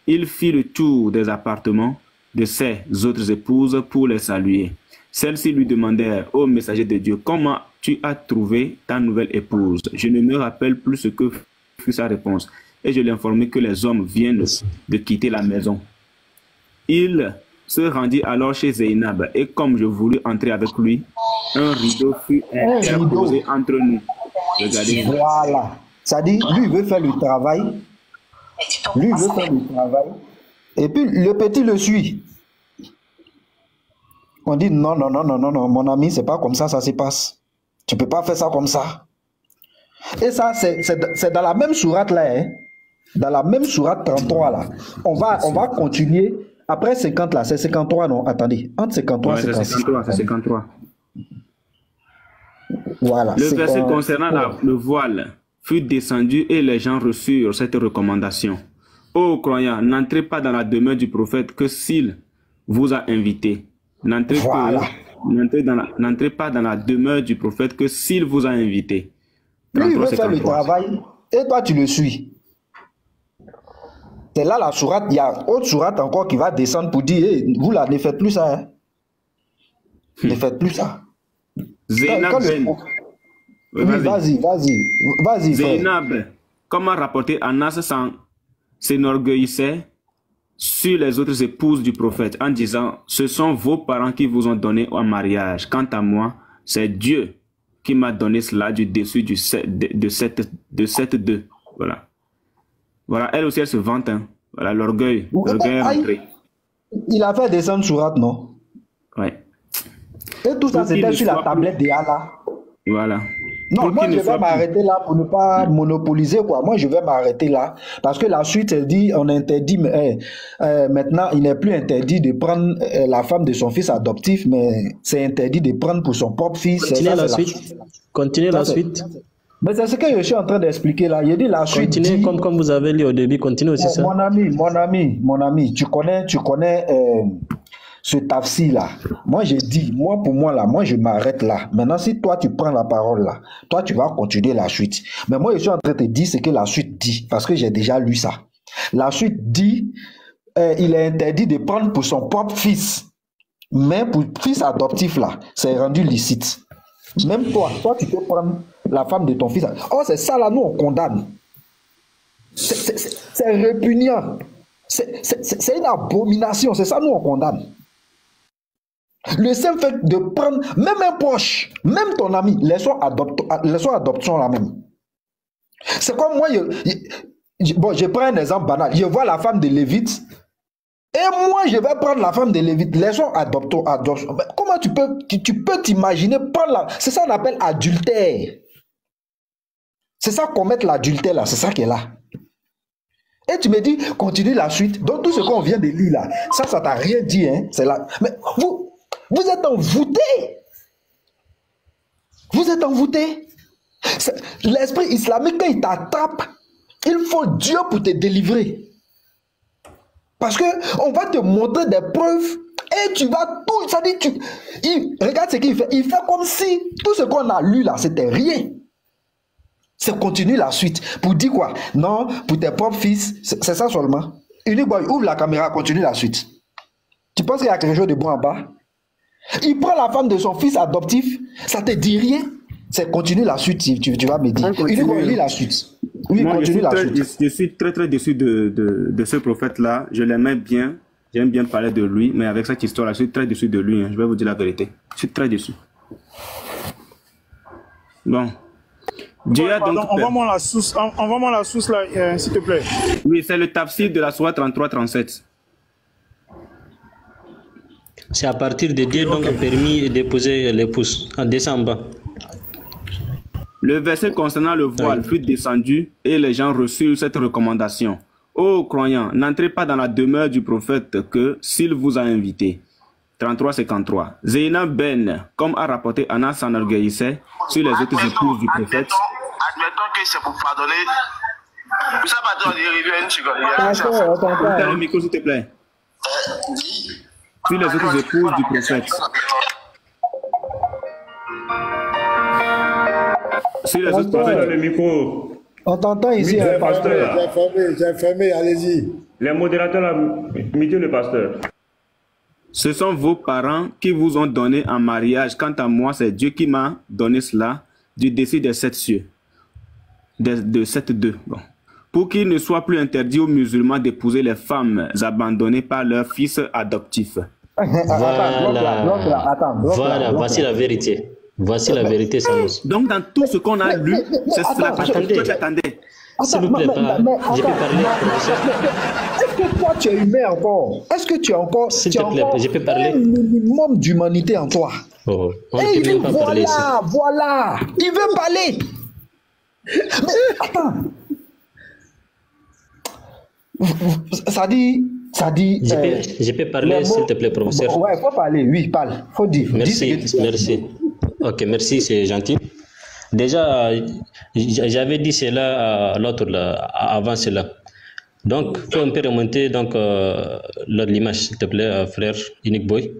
Il fit le tour des appartements de ses autres épouses pour les saluer. Celles-ci lui demandèrent, ô messager de Dieu, comment tu as trouvé ta nouvelle épouse? Je ne me rappelle plus ce que fut sa réponse. Et je l'informai que les hommes viennent de quitter la maison. Il se rendit alors chez Zainab, et comme je voulus entrer avec lui, un rideau fut interposé entre nous. Regardez. Voilà. Ça dit, lui, il veut faire le travail. Et puis, le petit le suit. On dit, non, mon ami, c'est pas comme ça se passe. Tu peux pas faire ça comme ça. Et ça, c'est dans la même sourate là, hein. Dans la même sourate 33 là. On va continuer. Après 50 là, c'est 53, non? Attendez. Entre 53 et 56. C'est 53. Voilà. Le verset concernant le voile fut descendu et les gens reçurent cette recommandation. Ô croyants, n'entrez pas dans la demeure du prophète que s'il vous a invité. N'entrez pas dans la demeure du prophète que s'il vous a invité. Lui, il veut faire le travail et toi, tu le suis. C'est là la sourate, il y a autre sourate encore qui va descendre pour dire, hey, vous là, ne faites plus ça. Hein. Ne faites plus ça. Zainab Ben. Oui, vas-y, frère. Zainab, comme a rapporté Anas, s'enorgueillissait sur les autres épouses du prophète en disant, ce sont vos parents qui vous ont donné en mariage. Quant à moi, c'est Dieu qui m'a donné cela du dessus de cette deux. Voilà. Voilà, elle aussi, elle se vante. Hein. Voilà, l'orgueil. L'orgueil est rentré. Il a fait descendre sourate, non? Oui. Et tout ça, c'était sur la tablette de Allah. Voilà. Non, moi, je vais m'arrêter là pour ne pas monopoliser, quoi. Moi, je vais m'arrêter là. Parce que la suite, elle dit, on interdit, maintenant, il n'est plus interdit de prendre la femme de son fils adoptif, mais c'est interdit de prendre pour son propre fils. Continuez la suite. Mais c'est ce que je suis en train d'expliquer là. Il dit la suite. Continuez comme vous avez lu au début, continuez aussi ça. Mon ami, tu connais ce tafsir là. Moi, j'ai dit, pour moi là, moi je m'arrête là. Maintenant, si toi tu prends la parole là, toi tu vas continuer la suite. Mais moi, je suis en train de te dire ce que la suite dit, parce que j'ai déjà lu ça. La suite dit, il est interdit de prendre pour son propre fils. Mais pour le fils adoptif là, c'est rendu licite. Même toi tu peux prendre la femme de ton fils. Oh, c'est ça là, nous on condamne. C'est répugnant. C'est une abomination, c'est ça nous on condamne. Le simple fait de prendre même un proche, même ton ami, les soins adoption la même. C'est comme moi, je prends un exemple banal. Je vois la femme de Lévite et moi je vais prendre la femme de Lévite. Les soins adoption. Comment tu peux t'imaginer prendre la... C'est ça qu'on appelle adultère. C'est ça qu'on met l'adultère là, c'est ça qui est là. Et tu me dis, continue la suite. Donc tout ce qu'on vient de lire là, ça t'a rien dit, hein. C'est là. Mais vous êtes envoûtés. Vous êtes envoûtés. L'esprit islamique, quand il t'attrape, il faut Dieu pour te délivrer. Parce que on va te montrer des preuves et tu vas tout. Ça dit, regarde ce qu'il fait. Il fait comme si tout ce qu'on a lu là, c'était rien. C'est continue la suite. Pour dire quoi? Non, pour tes propres fils, c'est ça seulement. Unique Boy, ouvre la caméra, continue la suite. Tu penses qu'il y a quelque chose de bon en bas? Il prend la femme de son fils adoptif, ça te dit rien? C'est continue la suite, tu vas me dire. Unique Boy, lis la suite. Oui, moi, continue la suite. Je suis très très déçu de ce prophète-là. Je l'aimais bien. J'aime bien parler de lui, mais avec cette histoire-là, je suis très déçu de lui. Hein. Je vais vous dire la vérité. Je suis très déçu. Bon. Envoie-moi la source là, s'il te plaît. Oui, c'est le tafsir de la sourate 33-37. C'est à partir de Dieu donc permis d'épouser l'épouse en décembre. Le verset concernant le voile fut descendu et les gens reçurent cette recommandation. Ô croyants, n'entrez pas dans la demeure du prophète que s'il vous a invité. 33-53. Zainab Ben, comme a rapporté Anas, s'enorgueillissait sur les autres épouses du prophète. Admettons que c'est pour pardonner. Ça va donner une seconde. T'as le micro, s'il te plaît. Sur les autres épouses du prophète. Sur les autres prophètes. Le micro. On t'entend ici. J'ai fermé, allez-y. Les modérateurs, là, mettez le pasteur. Ce sont vos parents qui vous ont donné en mariage. Quant à moi, c'est Dieu qui m'a donné cela du dessus des 7 cieux. De 7-2. Bon. Pour qu'il ne soit plus interdit aux musulmans d'épouser les femmes abandonnées par leurs fils adoptifs. Voilà, voici la vérité. Voici la vérité, Samus. Donc, dans tout ce qu'on a lu, c'est cela que tu attendais. S'il vous plaît, je peux parler, professeur. Est-ce que toi, tu es humain encore? Est-ce que tu as encore, s'il te plaît, je peux parler. Un minimum d'humanité en toi? Oh, on ne peut même pas parler ici. Voilà, il veut parler. Mais attends. Ça dit. Je peux parler, s'il te plaît, professeur. Ouais, il faut parler, oui, parle. Faut dire. Merci. Ok, merci, c'est gentil. Déjà, j'avais dit cela à l'autre, avant cela. Donc, on peut remonter donc, l'image, s'il te plaît, frère Unique Boy.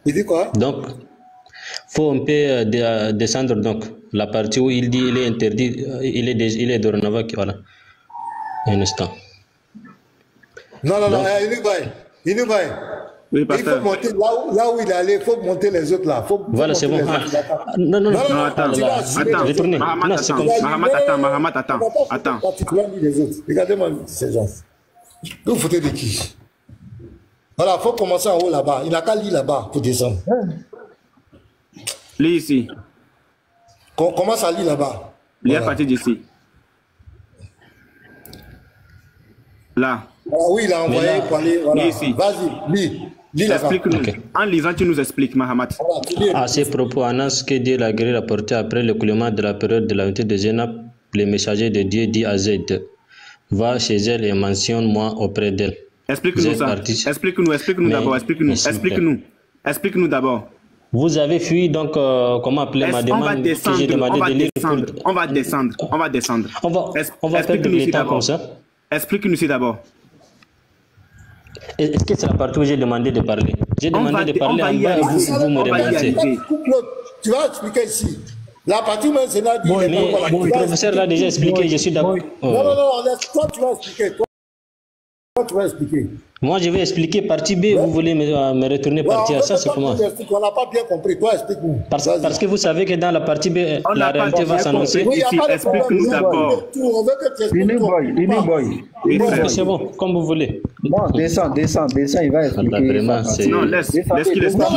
Il dit quoi? Donc, faut un peu descendre donc la partie où il dit il est interdit, il est dorénavant, voilà. Un instant. Non, Inoubaye. Oui, Il pasteur. faut monter là où il est allé, il faut monter les autres là. Voilà, c'est bon. Non, Attends. Retournez. Mahamat, Non, c'est attends. comme Mahamat, attends. Particulièrement les autres. Regardez-moi ces gens. Vous foutez de qui? Voilà, il faut commencer en haut là-bas. Il n'a qu'à lire là-bas pour descendre. Lis ici. Commence à lire là-bas. Lis à partir d'ici. Là. Ah oui, il a envoyé pour aller. Voilà. Ici. Vas-y, lis là-bas. Explique-nous. Ok. En lisant, tu nous expliques, Mahamat. Voilà, tu lis. À ces propos, annonce que Dieu la guéri rapporté après l'écoulement de la période de la vérité de Zénab, le messager de Dieu dit à Zed, va chez elle et mentionne-moi auprès d'elle. Explique-nous ça. Explique-nous d'abord. Explique-nous d'abord. Vous avez fui donc, comment appeler ma demande que j'ai demandé de lire pour... On va descendre. On va perdre le temps comme ça. Explique-nous ici d'abord. Est-ce que c'est la partie où j'ai demandé de parler? J'ai demandé de parler en bas et vous me remontez. Tu vas expliquer ici. La partie où c'est là. Mais le professeur l'a déjà expliqué, je suis d'accord. Non, toi tu vas expliquer. Toi tu vas expliquer. Moi je vais expliquer partie B, vous voulez me retourner partie A, ça c'est comment? On n'a pas bien compris, toi explique-nous. Parce que vous savez que dans la partie B, la réalité va s'annoncer. Explique-nous d'abord. Inoubaye. C'est bon, comme vous voulez. Bon, descends, il va expliquer. Vraiment, c'est... Non, laisse qu'il explique.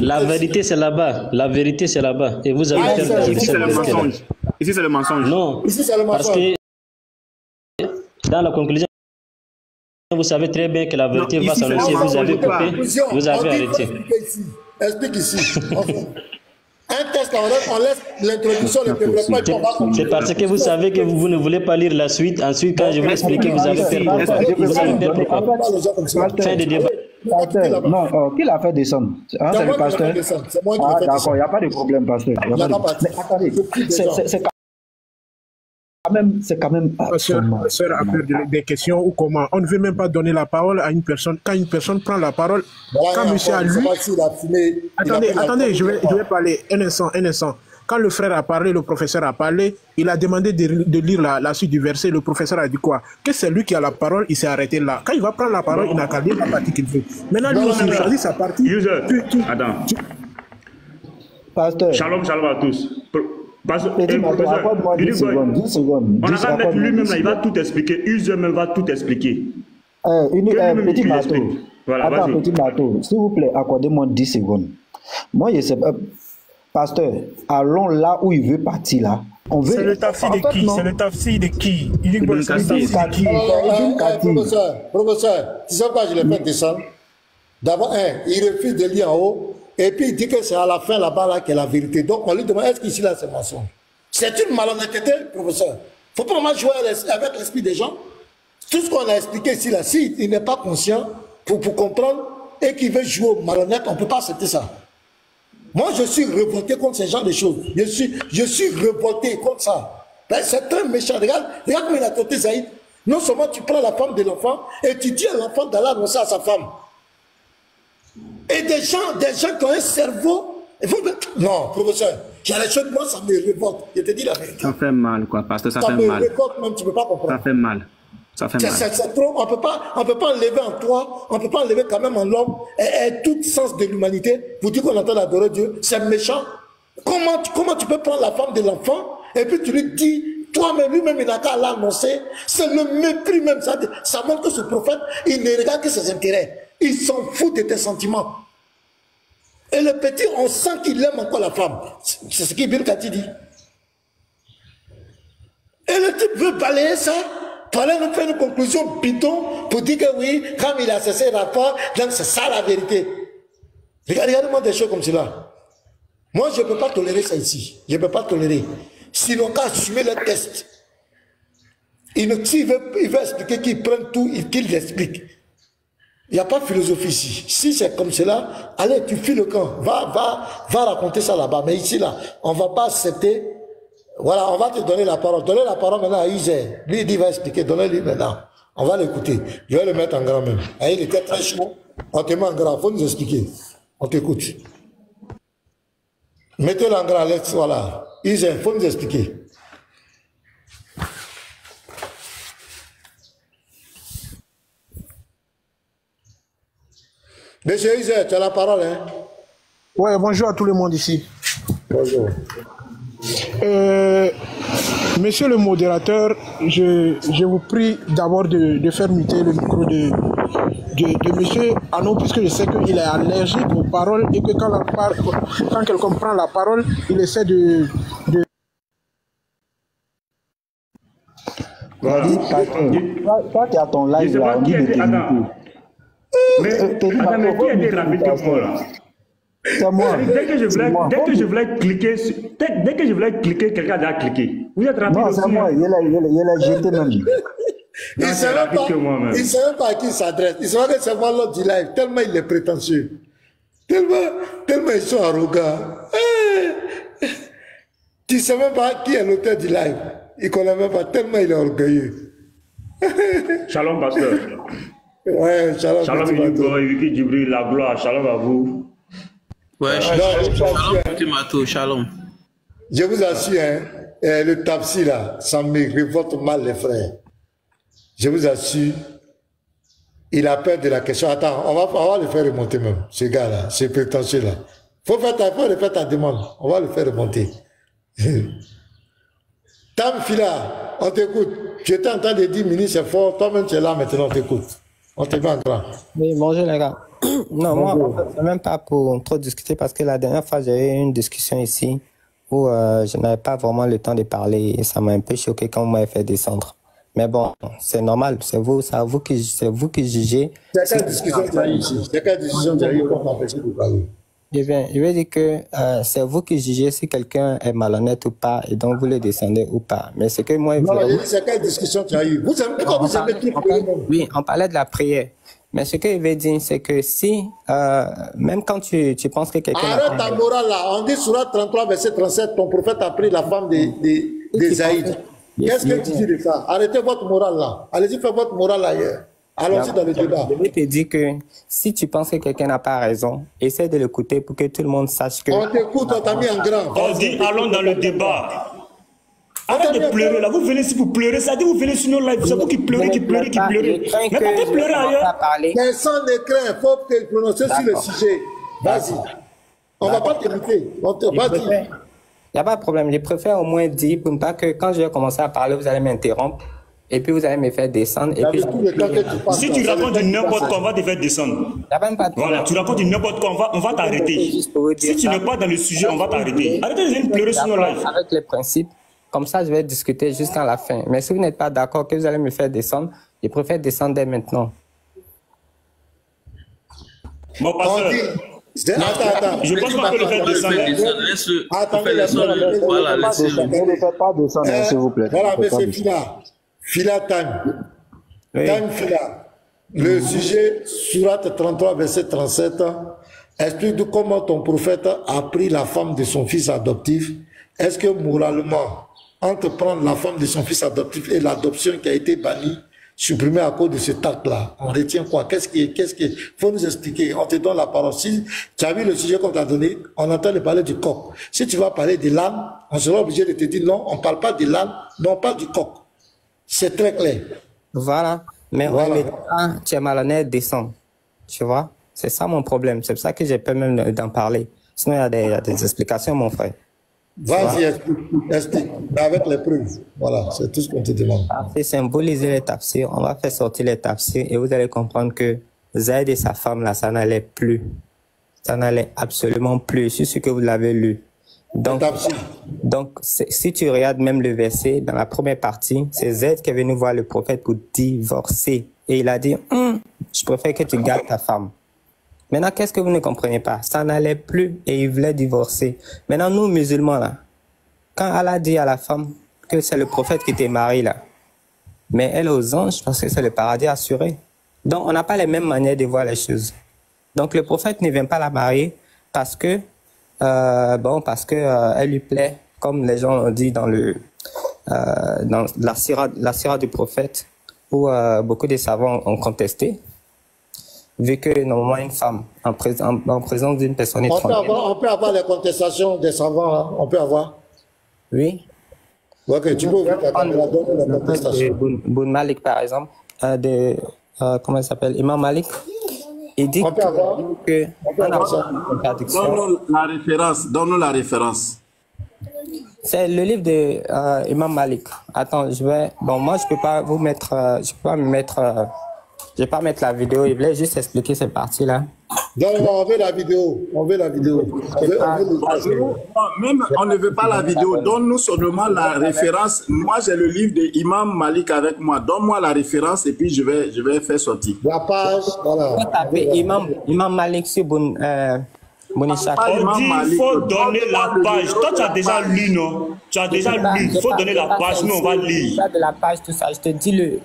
La vérité c'est là-bas, la vérité c'est là-bas. Et vous avez perdu. Ici c'est le mensonge. Ici c'est le mensonge. Non, Ici c'est le parce mensonge. que dans la conclusion, vous savez très bien que la vérité Non, va ici, c'est s'annoncer. le Vous avez mensonge. coupé, vous avez arrêté. Explique ici. Un test, on laisse l'introduction, le développement. C'est parce que vous savez que vous ne voulez pas lire la suite. Ensuite, quand je vais expliquer, vous avez perdu. Vous avez perdu quoi? Fin de débat. Pasteur, non, qui l'a fait descendre? Hein, c'est le pasteur? C'est moi qui l'ai fait D'accord, descendre. il n'y a pas de problème, pasteur. Mais attendez, c'est quand même... Sœur a fait des questions ou comment. On ne veut même pas donner la parole à une personne. Quand une personne prend la parole, quand monsieur a lu... Attendez, je vais parler. Un instant. Quand le frère a parlé, le professeur a parlé, il a demandé de lire la suite du verset. Le professeur a dit quoi? Que c'est lui qui a la parole, il s'est arrêté là. Quand il va prendre la parole, il n'a qu'à lire la partie qu'il veut. Maintenant, lui aussi, il choisit sa partie. Attends. Pasteur. Shalom à tous. Petit Mato, accorde-moi 10 secondes. On a qu'à mettre lui-même là, il va tout expliquer. Use même va tout expliquer. Petit Mato. Voilà, attends, Petit Mato, s'il vous plaît, accordez-moi 10 secondes. Moi, je sais pas. Pasteur, allons là où il veut partir là. C'est le tafsir de qui? C'est le tafsir de qui? Il dit que c'est le tafsir de qui? Professeur, tu sais pas, je l'ai fait descendre. D'abord, il refuse de lire en haut. Et puis il dit que c'est à la fin là-bas là, qu'est la vérité. Donc on lui demande, est-ce qu'ici là c'est mensonge? C'est une malhonnêteté, professeur. Il ne faut pas vraiment jouer avec l'esprit des gens. Tout ce qu'on a expliqué ici là, s'il n'est pas conscient pour comprendre et qu'il veut jouer au malhonnête, on ne peut pas accepter ça. Moi je suis révolté contre ce genre de choses. Je suis révolté contre ça. Ben, c'est très méchant. Regarde comment il a traité Zaïd. Non seulement tu prends la femme de l'enfant et tu dis à l'enfant d'aller annoncer à sa femme. Et des gens qui ont un cerveau. Non, professeur, il y a des choses, moi, ça me révolte. Je te dis la vérité. Ça fait mal, quoi, parce que ça fait mal. Ça me révolte même, tu ne peux pas comprendre. Ça fait mal. C'est trop. On peut pas enlever en toi, on ne peut pas enlever quand même en l'homme et tout sens de l'humanité. Vous dites qu'on entend adorer Dieu, c'est méchant. Comment tu peux prendre la femme de l'enfant et puis tu lui dis, toi-même, lui-même, il n'a qu'à l'annoncer. C'est le mépris même. Ça montre que ce prophète, il ne regarde que ses intérêts. Il s'en fout de tes sentiments. Et le petit, on sent qu'il aime encore la femme. C'est ce qu'Ibn Kati dit. Et le type veut balayer ça, pour aller nous faire une conclusion bidon, pour dire que oui, quand il a cessé le rapport, donc c'est ça la vérité. Regardez-moi des choses comme cela. Moi, je ne peux pas tolérer ça ici. Je ne peux pas tolérer. Sinon, quand assumer le test, il veut expliquer qu'il prenne tout, qu'il l'explique. Il n'y a pas de philosophie ici. Si c'est comme cela, allez, tu files le camp. Va raconter ça là-bas. Mais ici, là, on ne va pas accepter. Voilà, on va te donner la parole. Donnez la parole maintenant à Isère. Lui, il va expliquer. Donnez-lui maintenant. On va l'écouter. Je vais le mettre en grand même. Et il était très chaud. On te met en grand. Il faut nous expliquer. On t'écoute. Mettez-le en grand. Voilà. Isère, il faut nous expliquer. Monsieur Isaac, tu as la parole, hein? Ouais, bonjour à tout le monde ici. Bonjour. Monsieur le modérateur, je vous prie d'abord de faire muter le micro de monsieur Arnaud, puisque je sais qu'il est allergique aux paroles et que quand quelqu'un prend la parole, il essaie de... Vas-y, toi, tu as ton live là, on dit de te muter. Mais qui a été rapide que moi là? C'est moi. Dès que je voulais cliquer, quelqu'un a déjà cliqué. Vous êtes rapide aussi. Non, c'est moi, il a jeté même. Il ne sait même pas à qui il s'adresse. Il savait que c'est moi l'autre du live, tellement il est prétentieux. Tellement ils sont arrogants. Tu ne sais même pas qui est l'auteur du live. Il ne connaît même pas, tellement il est orgueilleux. Shalom, pasteur. Ouais, shalom. Shalom, Yuki Djibril, la gloire. Shalom à vous. Ouais, shalom, shalom. Je vous assure, hein, le Tapsi là, ça me révolte mal les frères. Je vous assure, il a peur de la question. Attends, on va le faire remonter même, ce gars-là, ce prétentieux-là. Faut refaire ta demande. On va le faire remonter. Tam Fila, on t'écoute. Tu étais en train de dire, ministre, c'est fort. Toi-même, tu es là maintenant, on t'écoute. On te met en grand. Oui, bonjour les gars. Non, moi, en fait, c'est même pas pour trop discuter parce que la dernière fois, j'ai eu une discussion ici où je n'avais pas vraiment le temps de parler et ça m'a un peu choqué quand vous m'avez fait descendre. Mais bon, c'est normal, c'est vous qui jugez. C'est quelle discussion tu as eu ici? C'est quelle discussion tu as eu pour m'empêcher de parler? Je veux dire que c'est vous qui jugez si quelqu'un est malhonnête ou pas et donc vous le descendez ou pas. Mais c'est que moi... Non, c'est quelle discussion tu as eu? Oui, on parlait de la prière. Mais ce que je veux dire, c'est que si, même quand tu penses que quelqu'un... Arrête ta morale là. On dit sur 33, verset 37, ton prophète a pris la femme d'Ésaïe. Qu'est-ce que tu dis de ça? Arrêtez votre morale là. Allez-y, faites votre morale ailleurs. Allons-y dans le débat. Je vais te dire que si tu penses que quelqu'un n'a pas raison, essaie de l'écouter pour que tout le monde sache que... On t'écoute, on t'a mis en grand. On dit, allons dans le débat. Arrête de pleurer là, vous venez ici pour pleurer, ça dit vous venez sur nos lives, c'est vous qui pleurez. Mais pourquoi pleurer ailleurs? Personne ne craint, il faut que tu prononces sur le sujet. Vas-y. On ne va pas t'écouter. Vas-y. Il n'y a pas de problème, je préfère au moins dire pour ne pas que quand je vais commencer à parler, vous allez m'interrompre et puis vous allez me faire descendre. Et puis si tu racontes du n'importe quoi, on va te faire descendre. Voilà, tu racontes du n'importe quoi, on va t'arrêter. Si tu n'es pas dans le sujet, on va t'arrêter. Arrêtez de pleurer sur nos lives. Avec les principes. Comme ça, je vais discuter jusqu'à la fin. Mais si vous n'êtes pas d'accord que vous allez me faire descendre, je préfère descendre dès maintenant. Bon, pasteur. Attends. Je pense pas que le faire descendre. Attendez, Ne le faites pas descendre, s'il vous plaît. Voilà, monsieur Fila Time. Time Fila. Le sujet, Surat 33, verset 37, explique comment ton prophète a pris la femme de son fils adoptif. Est-ce que moralement, entre prendre la femme de son fils adoptif et l'adoption qui a été bannie, supprimée à cause de cet acte-là, on retient quoi? Qu'est-ce qui faut nous expliquer? On te donne la parole. Si tu as vu le sujet qu'on t'a donné, on entend parler du coq. Si tu vas parler de l'âne, on sera obligé de te dire non, on ne parle pas de l'âne, mais on parle du coq. C'est très clair. Voilà. Mais voilà. Tu es malhonnête, descends. Tu vois? C'est ça mon problème. C'est pour ça que j'ai peur même d'en parler. Sinon, il y a des explications, mon frère. Vas-y, explique, avec les preuves. Voilà, c'est tout ce qu'on te demande. C'est symboliser les tafsirs. On va faire sortir les tafsirs et vous allez comprendre que Zaïd et sa femme, là, ça n'allait plus. Ça n'allait absolument plus. C'est ce que vous l'avez lu. Donc si tu regardes même le verset, dans la première partie, c'est Zaïd qui est venu voir le prophète pour divorcer. Et il a dit, je préfère que tu gardes ta femme. Maintenant, qu'est-ce que vous ne comprenez pas? Ça n'allait plus et il voulait divorcer. Maintenant, nous, musulmans, là, quand Allah dit à la femme que c'est le prophète qui t'est marié, là, mais elle aux anges, parce que c'est le paradis assuré. Donc, on n'a pas les mêmes manières de voir les choses. Donc, le prophète ne vient pas la marier parce que, elle lui plaît, comme les gens ont dit dans la sira du prophète, où beaucoup de savants ont contesté. Vu que normalement une femme en présence d'une personne étrangère. On peut avoir les contestations des savants, hein? On peut avoir. Oui. Ok, tu peux ouvrir la contestation. Boun Malik par exemple, comment il s'appelle, Imam Malik. Il dit que Donne-nous la référence. C'est le livre de Imam Malik. Attends, moi, je peux pas vous mettre... je vais pas mettre la vidéo. Il voulait juste expliquer cette partie-là. On veut la vidéo. Même on ne veut pas la vidéo. Donne-nous seulement la référence. Moi, j'ai le livre de Imam Malik avec moi. Donne-moi la référence et puis je vais faire sortir. La page, voilà. Vous tapez Imam Malik sur Bonishak. On dit qu'il faut donner la page. Toi, tu as déjà lu, non? Tu as déjà lu. Il faut donner la page. Nous, on va lire. Pas de la page, tout ça. Je te dis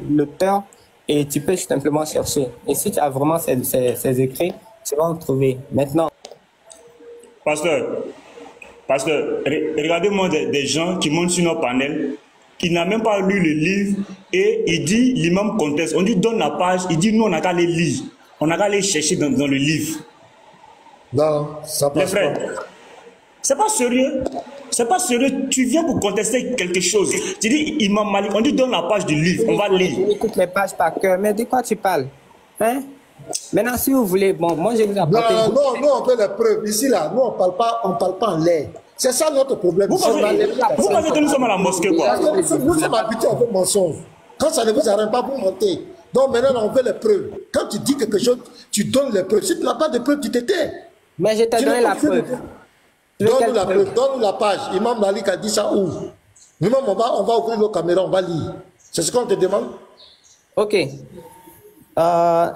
l'auteur. Et tu peux simplement chercher. Et si tu as vraiment ces écrits, tu vas en trouver. Maintenant. Pasteur, regardez-moi des gens qui montent sur nos panels, qui n'ont même pas lu le livre, et il dit, l'imam conteste. On lui donne la page, il dit, nous, on n'a qu'à les lire. On n'a qu'à les chercher dans le livre. Non, ça passe pas. C'est pas sérieux. C'est pas sérieux. Tu viens pour contester quelque chose. Tu dis Imam Malik, on dit donne la page du livre, on va lire. Écoute les pages par cœur, mais de quoi tu parles? Hein? Maintenant, si vous voulez, bon, moi je vous apporte. Non, nous on veut les preuves. Ici, là, nous on parle pas en l'air. C'est ça notre problème. Vous pensez que nous sommes à la mosquée, quoi? Nous sommes habitués à vos mensonges. Quand ça ne vous arrête pas, vous mentez. Donc maintenant, on veut les preuves. Quand tu dis quelque chose, tu donnes les preuves. Si tu n'as pas de preuves, tu t'étais. Mais je t'ai donné la preuve. Donne-nous la page. Imam Malik a dit ça où? Nous-mêmes, on va ouvrir nos caméras, on va lire. C'est ce qu'on te demande? Ok.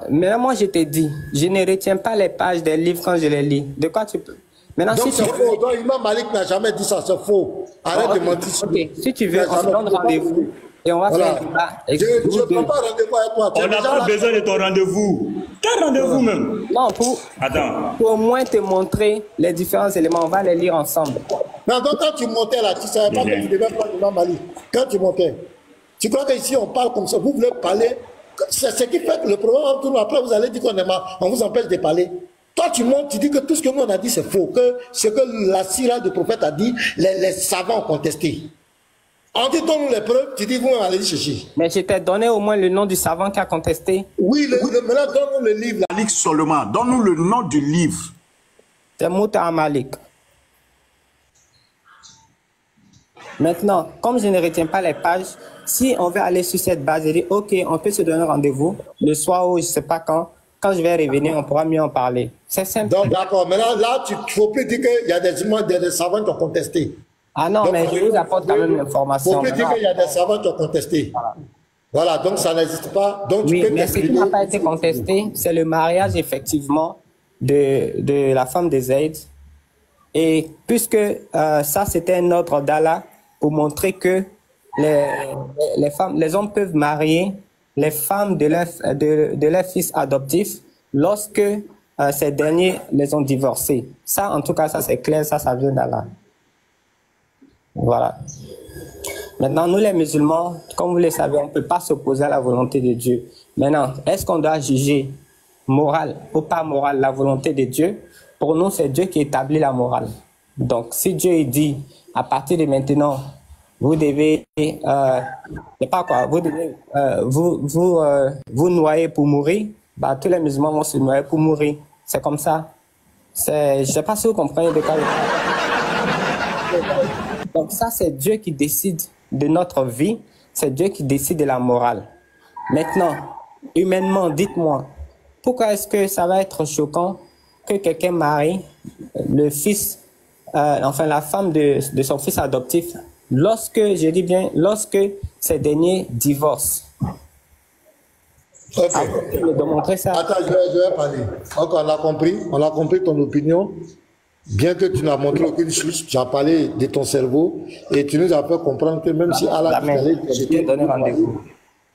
Mais moi, je t'ai dit, je ne retiens pas les pages des livres quand je les lis. De quoi tu peux? Maintenant, donc c'est faux. Donc Imam Malik n'a jamais dit ça, c'est faux. Arrête de mentir. Ok, si tu veux, on se donne rendez-vous. Et on va faire un débat. Je ne prends pas rendez-vous avec toi. On n'a pas besoin de ton rendez-vous. Quel rendez-vous même? Non, Attends. Pour au moins te montrer les différents éléments. On va les lire ensemble. Non, donc quand tu montais là, tu ne savais pas que tu devais prendre Imam Malik. Quand tu montais, tu crois qu'ici on parle comme ça, vous voulez parler. C'est ce qui fait que le problème entre nous, après vous allez dire qu'on vous empêche de parler. Toi tu montes, tu dis que tout ce que nous on a dit c'est faux, que ce que la sira du prophète a dit, les savants ont contesté. On dit donne-nous les preuves, tu dis vous allez chercher. Mais je t'ai donné au moins le nom du savant qui a contesté. Oui, maintenant donne-nous le livre. Malik seulement, donne-nous le nom du livre. C'est Mouta Malik. Maintenant, comme je ne retiens pas les pages, si on veut aller sur cette base et dire ok, on peut se donner rendez-vous le soir ou je ne sais pas quand je vais revenir, on pourra mieux en parler. C'est simple. Donc d'accord, maintenant là, il ne faut plus dire qu'il y a des savants qui ont contesté. Ah non, donc, mais je vous apporte quand même l'information. Il ne faut plus dire qu'il y a des savants qui ont contesté. Voilà, donc ça n'existe pas. Donc, oui, mais ce qui n'a pas été contesté, c'est le mariage effectivement de la femme de Zayd. Et puisque ça, c'était un ordre d'Allah pour montrer que les hommes peuvent marier les femmes de leur fils adoptif lorsque ces derniers les ont divorcés. Ça, en tout cas, ça c'est clair, ça vient d'Allah. Voilà. Maintenant, nous les musulmans, comme vous le savez, on ne peut pas s'opposer à la volonté de Dieu. Maintenant, est-ce qu'on doit juger moral ou pas moral la volonté de Dieu? Pour nous, c'est Dieu qui établit la morale. Donc, si Dieu dit, à partir de maintenant, vous devez, pas quoi, vous devez vous noyer pour mourir, bah, tous les musulmans vont se noyer pour mourir. C'est comme ça. Je ne sais pas si vous comprenez de quoi je parle. Donc ça, c'est Dieu qui décide de notre vie. C'est Dieu qui décide de la morale. Maintenant, humainement, dites-moi, pourquoi est-ce que ça va être choquant que quelqu'un marie le fils, enfin la femme de son fils adoptif, lorsque, je dis bien, lorsque ces derniers divorcent? Ok. De montrer ça. Attends, je vais parler. Donc, on a compris ton opinion. Bien que tu n'as montré aucune chose, tu as parlé de ton cerveau et tu nous as fait comprendre que même si Allah t'ai donné rendez-vous.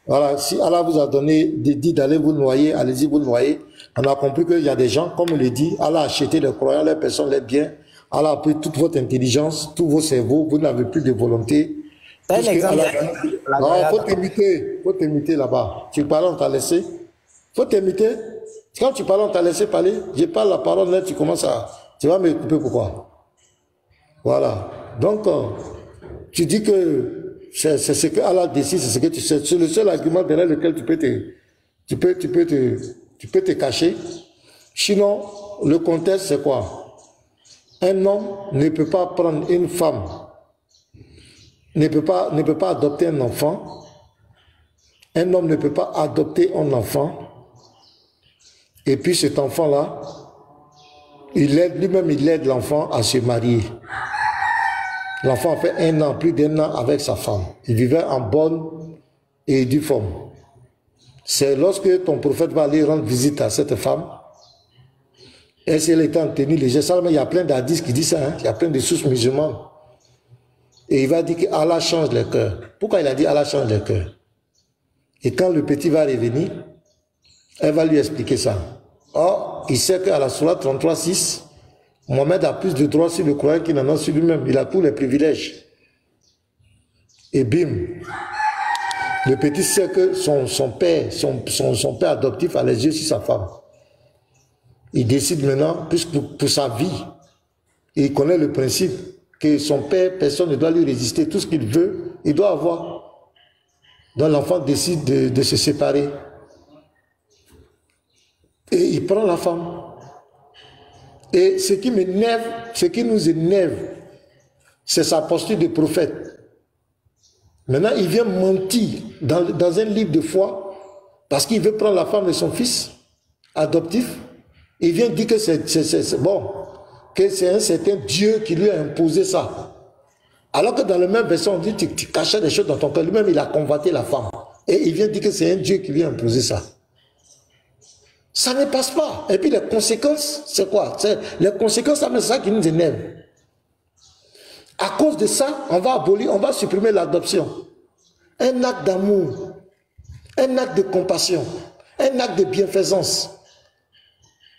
Voilà, si Allah vous a dit d'aller vous noyer, allez-y vous noyer. On a compris qu'il y a des gens, comme on le dit, Allah a acheté les croyants, les personnes, les biens. Allah a pris toute votre intelligence, tous vos cerveaux, vous n'avez plus de volonté. C'est un exemple. Non, il faut t'imiter là-bas. Tu parles, on t'a laissé. Il faut t'imiter. Quand tu parles, on t'a laissé parler. Je parle la parole, là, tu commences à... Tu vas me couper pourquoi? Voilà. Donc, tu dis que c'est ce que Allah décide, c'est ce que tu sais. C'est le seul argument derrière lequel tu peux Tu peux te cacher. Sinon, le contexte, c'est quoi? Un homme ne peut pas prendre une femme, ne peut pas adopter un enfant. Un homme ne peut pas adopter un enfant. Et puis cet enfant-là, il aide l'enfant à se marier. L'enfant a fait 1 an, plus d'1 an avec sa femme. Il vivait en bonne et due forme. C'est lorsque ton prophète va aller rendre visite à cette femme, et si elle était en tenue légère, il y a plein d'hadiths qui disent ça, hein? Il y a plein de sources musulmanes. Et il va dire qu'Allah change les cœurs. Pourquoi il a dit Allah change les cœurs? Et quand le petit va revenir, elle va lui expliquer ça. Or, il sait qu'à la Sourate 33:6, Mohamed a plus de droits sur le croyant qu'il en a sur lui-même. Il a tous les privilèges. Et bim, le petit sait que son père adoptif a les yeux sur sa femme. Il décide maintenant, puisque pour sa vie, il connaît le principe que son père, personne ne doit lui résister. Tout ce qu'il veut, il doit avoir. Donc l'enfant décide de se séparer. Et il prend la femme. Et ce qui m'énerve, ce qui nous énerve, c'est sa posture de prophète. Maintenant, il vient mentir dans un livre de foi parce qu'il veut prendre la femme de son fils adoptif. Il vient dire que c'est bon, que c'est un certain Dieu qui lui a imposé ça. Alors que dans le même verset, on dit que tu cachais des choses dans ton cœur. Lui-même, il a convoité la femme. Et il vient dire que c'est un Dieu qui lui a imposé ça. Ça ne passe pas. Et puis les conséquences, c'est quoi? Les conséquences, c'est ça qui nous énerve. À cause de ça, on va abolir, on va supprimer l'adoption. Un acte d'amour, un acte de compassion, un acte de bienfaisance.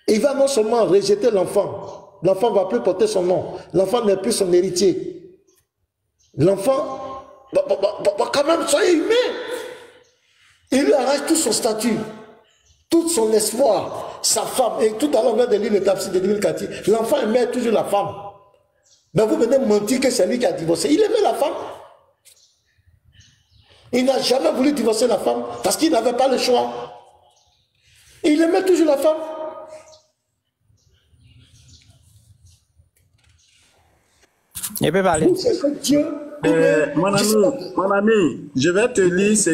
Il va non seulement rejeter l'enfant, l'enfant ne va plus porter son nom, l'enfant n'est plus son héritier. L'enfant, quand même, soyez humain. Il lui arrache tout son statut, tout son espoir, sa femme. Et tout à l'heure, on vient de lire le tafsir de 2004. L'enfant aimait toujours la femme. Mais vous venez mentir que c'est lui qui a divorcé. Il aimait la femme. Il n'a jamais voulu divorcer la femme parce qu'il n'avait pas le choix. Il aimait toujours la femme. Je peux parler. Dieu. Mon ami, je vais te lire ce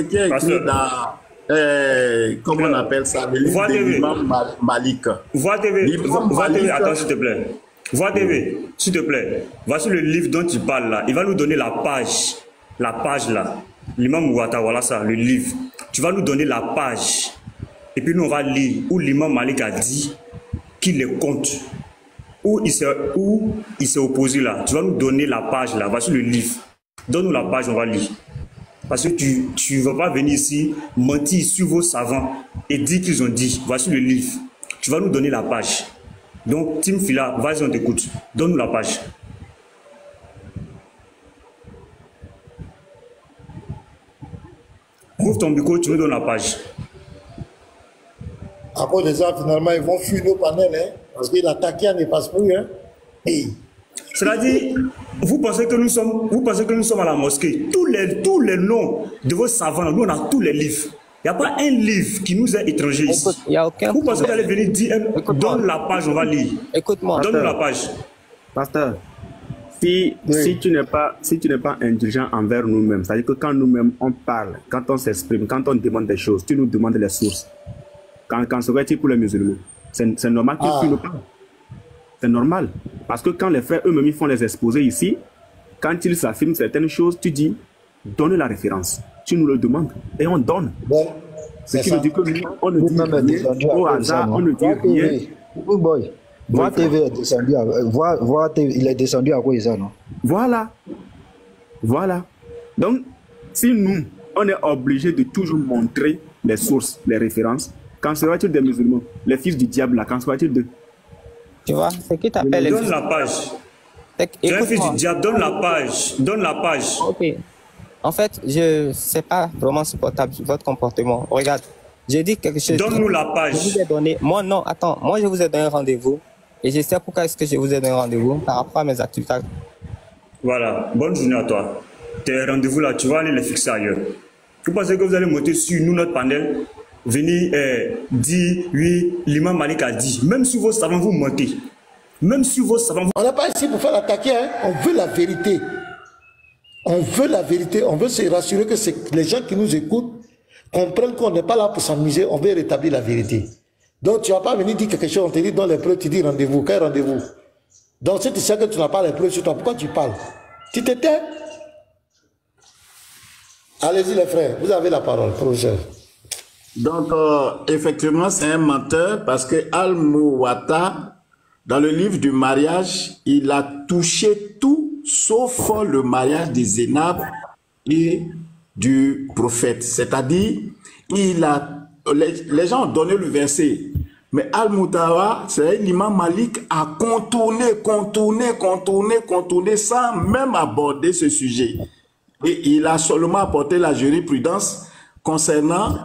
qui est écrit dans, comment on appelle ça, le livre de l'imam Malik. Voix TV, attends s'il te plaît. Voix TV, s'il te plaît. Voici le livre dont tu parles là. Il va nous donner la page là. L'imam Ouattara, voilà ça, le livre. Tu vas nous donner la page. Et puis nous on va lire où l'imam Malik a dit qu'il les compte. Où il s'est opposé là. Tu vas nous donner la page là. Voici le livre. Donne-nous la page, on va lire. Parce que tu ne vas pas venir ici mentir sur vos savants et dire qu'ils ont dit. Voici le livre. Tu vas nous donner la page. Donc, Tim Fila, vas-y, on t'écoute. Donne-nous la page. Ouvre ton micro, tu nous donnes la page. Après les gens, finalement, ils vont fuir nos panels, hein, parce que l'attaquant ne passe plus. Hein. Hey. C'est-à-dire, vous pensez que nous sommes à la mosquée. Tous les noms de vos savants, nous on a tous les livres. Il n'y a pas un livre qui nous est étranger ici. Il n'y a aucun vous pensez que vous allez venir dire, donne la page, on va lire. Écoute-moi. Donne la page. Pasteur, si tu n'es pas indulgent envers nous-mêmes, c'est-à-dire que quand nous-mêmes on parle, quand on s'exprime, quand on demande des choses, tu nous demandes les sources. Quand serait-il pour les musulmans? C'est normal que tu nous parles. C'est normal. Parce que quand les frères eux-mêmes ils font les exposés ici, quand ils s'affirment certaines choses, tu dis, donne la référence. Tu nous le demandes et on donne. Bon, ce qui veut dire que nous, on ne dit rien au hasard, on ne dit rien. Voix TV est descendu à Voix TV, il est descendu à quoi ça, non? Voilà. Voilà. Donc, si nous, on est obligé de toujours montrer les sources, les références, qu'en sera-t-il des musulmans? Les fils du diable, là, qu'en sera-t-il d'eux? Tu vois, c'est qui t'appelle? Donne la page. Tu es un fils du diable, donne la page. Donne la page. Ok. En fait, je ne sais pas vraiment supportable votre comportement. Regarde, j'ai dit quelque chose. Donne-nous la page. Je vous ai donné. Moi, non, attends. Moi, je vous ai donné un rendez-vous. Et je sais pourquoi est-ce que je vous ai donné un rendez-vous par rapport à mes activités. Voilà. Bonne journée à toi. Tes rendez-vous là, tu vas aller les fixer ailleurs. Vous pensez que vous allez monter sur nous, notre panel? venir dire, oui, l'imam Malik a dit. Même si vos savants vous mentez. Même si vos savants... On n'est pas ici pour faire l'attaquer, hein. On veut la vérité. On veut la vérité. On veut se rassurer que les gens qui nous écoutent comprennent qu'on n'est pas là pour s'amuser. On veut rétablir la vérité. Donc tu ne vas pas venir dire quelque chose, on te dit dans les preuves, tu dis rendez-vous. Quel rendez-vous? Donc si tu sais que tu n'as pas les preuves sur toi, pourquoi tu parles? Tu t'étais? Allez-y les frères, vous avez la parole, professeur. Donc effectivement c'est un menteur parce que Al-Muwatta, dans le livre du mariage, il a touché tout sauf le mariage de Zénab et du prophète. C'est-à-dire, les gens ont donné le verset, mais Al-Muwatta, c'est l'imam Malik a contourné sans même aborder ce sujet. Et il a seulement apporté la jurisprudence concernant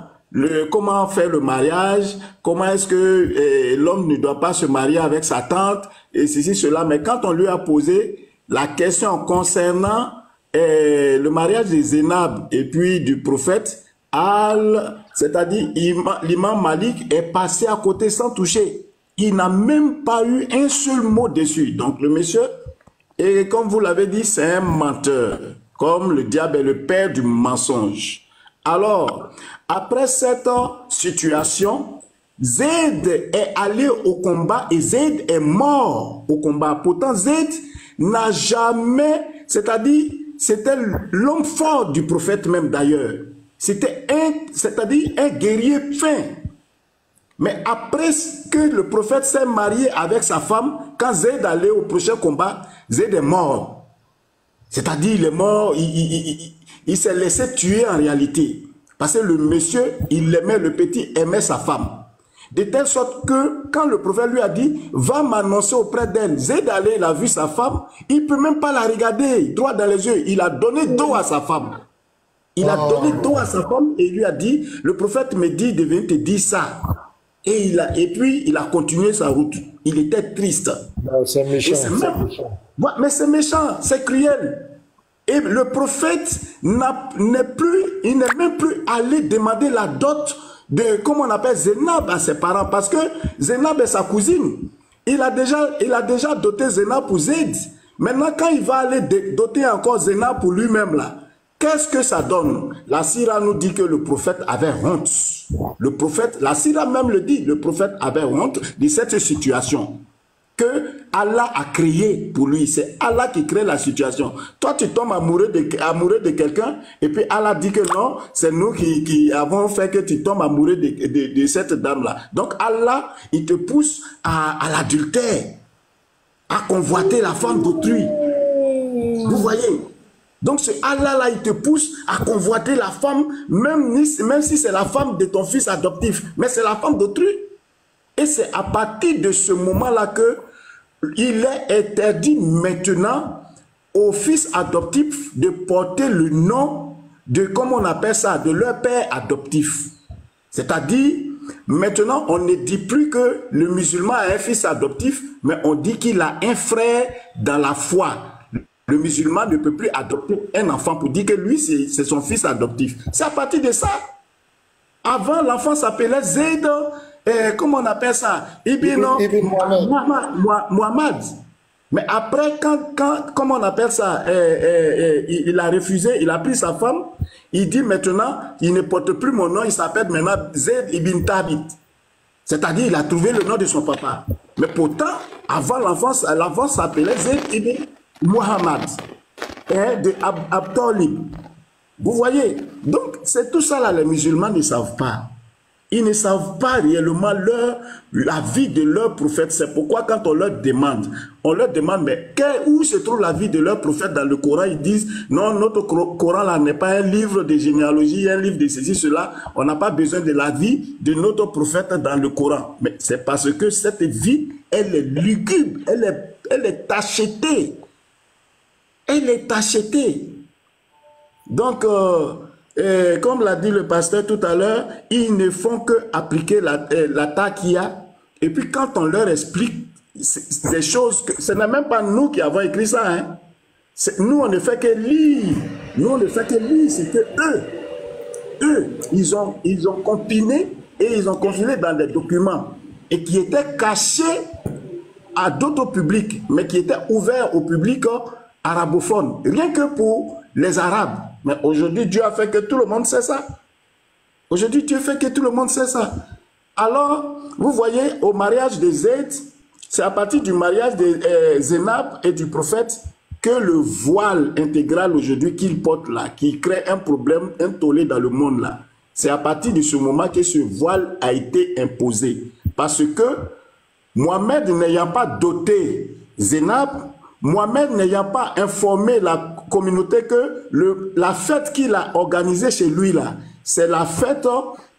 comment faire le mariage, comment est-ce que l'homme ne doit pas se marier avec sa tante, et ceci, cela. Mais quand on lui a posé la question concernant le mariage de Zénab et puis du prophète, c'est-à-dire l'imam Malik est passé à côté sans toucher. Il n'a même pas eu un seul mot dessus. Donc le monsieur, et comme vous l'avez dit, c'est un menteur. Comme le diable est le père du mensonge. Alors, après cette situation, Zayd est allé au combat et Zayd est mort au combat. Pourtant, Zayd n'a jamais, c'est-à-dire, c'était l'homme fort du prophète même d'ailleurs. C'était c'est-à-dire un guerrier fin. Mais après que le prophète s'est marié avec sa femme, quand Zayd allait au prochain combat, Zayd est mort. C'est-à-dire, il est mort, il s'est laissé tuer en réalité. Parce que le monsieur, il aimait, le petit aimait sa femme. De telle sorte que, quand le prophète lui a dit, va m'annoncer auprès d'elle, Zayd allait, il a vu sa femme, il ne peut même pas la regarder droit dans les yeux. Il a donné dos à sa femme. Il a donné dos à sa femme et il lui a dit, le prophète me dit de venir te dire ça. Et puis, il a continué sa route. Il était triste. C'est méchant. Mais c'est méchant, c'est cruel. Et le prophète n'est même plus allé demander la dot de, comment on appelle, Zénab à ses parents. Parce que Zénab est sa cousine. Il a déjà doté Zénab pour Zayd. Maintenant, quand il va aller doter encore Zénab pour lui-même, là, qu'est-ce que ça donne? La Sira nous dit que le prophète avait honte. Le prophète, la Sira même le dit, le prophète avait honte de cette situation que Allah a créé pour lui. C'est Allah qui crée la situation. Toi, tu tombes amoureux de quelqu'un et puis Allah dit que non, c'est nous qui avons fait que tu tombes amoureux de cette dame-là. Donc Allah, il te pousse à l'adultère, à convoiter la femme d'autrui. Vous voyez? Donc ce Allah-là, il te pousse à convoiter la femme, même si c'est la femme de ton fils adoptif, mais c'est la femme d'autrui. Et c'est à partir de ce moment-là que il est interdit maintenant aux fils adoptifs de porter le nom de, comment on appelle ça, de leur père adoptif. C'est-à-dire, maintenant, on ne dit plus que le musulman a un fils adoptif, mais on dit qu'il a un frère dans la foi. Le musulman ne peut plus adopter un enfant pour dire que lui, c'est son fils adoptif. C'est à partir de ça. Avant, l'enfant s'appelait Zayd, comment on appelle ça? Muhammad. Mais après, comment on appelle ça? Il a refusé, il a pris sa femme, il dit maintenant, il ne porte plus mon nom, il s'appelle maintenant Zayd ibn Thabit. C'est-à-dire, il a trouvé le nom de son papa. Mais pourtant, avant l'enfant s'appelait Zayd ibn Muhammad, de Abdolib. Vous voyez? Donc, c'est tout ça là, les musulmans ne savent pas. Ils ne savent pas réellement la vie de leur prophète. C'est pourquoi quand on leur demande, mais où se trouve la vie de leur prophète dans le Coran? Ils disent, non, notre Coran là n'est pas un livre de généalogie, un livre de ceci, cela. On n'a pas besoin de la vie de notre prophète dans le Coran. Mais c'est parce que cette vie, elle est lugubre, elle est achetée. Elle est achetée. Donc, comme l'a dit le pasteur tout à l'heure, ils ne font que appliquer la takia. Et puis quand on leur explique des choses, ce n'est même pas nous qui avons écrit ça. Hein. Nous, on ne fait que lire. C'est que eux, ils ont combiné et ils ont consigné dans des documents et qui étaient cachés à d'autres publics, mais qui étaient ouverts au public arabophone, rien que pour les Arabes. Mais aujourd'hui, Dieu a fait que tout le monde sait ça. Aujourd'hui, Dieu fait que tout le monde sait ça. Alors, vous voyez, au mariage de Zayd, c'est à partir du mariage de Zénab et du prophète que le voile intégral aujourd'hui qu'il porte là, qui crée un problème, un tollé dans le monde là, c'est à partir de ce moment que ce voile a été imposé. Parce que Mohamed n'ayant pas doté Zénab, Mohamed n'ayant pas informé la communauté que la fête qu'il a organisée chez lui là, c'est la fête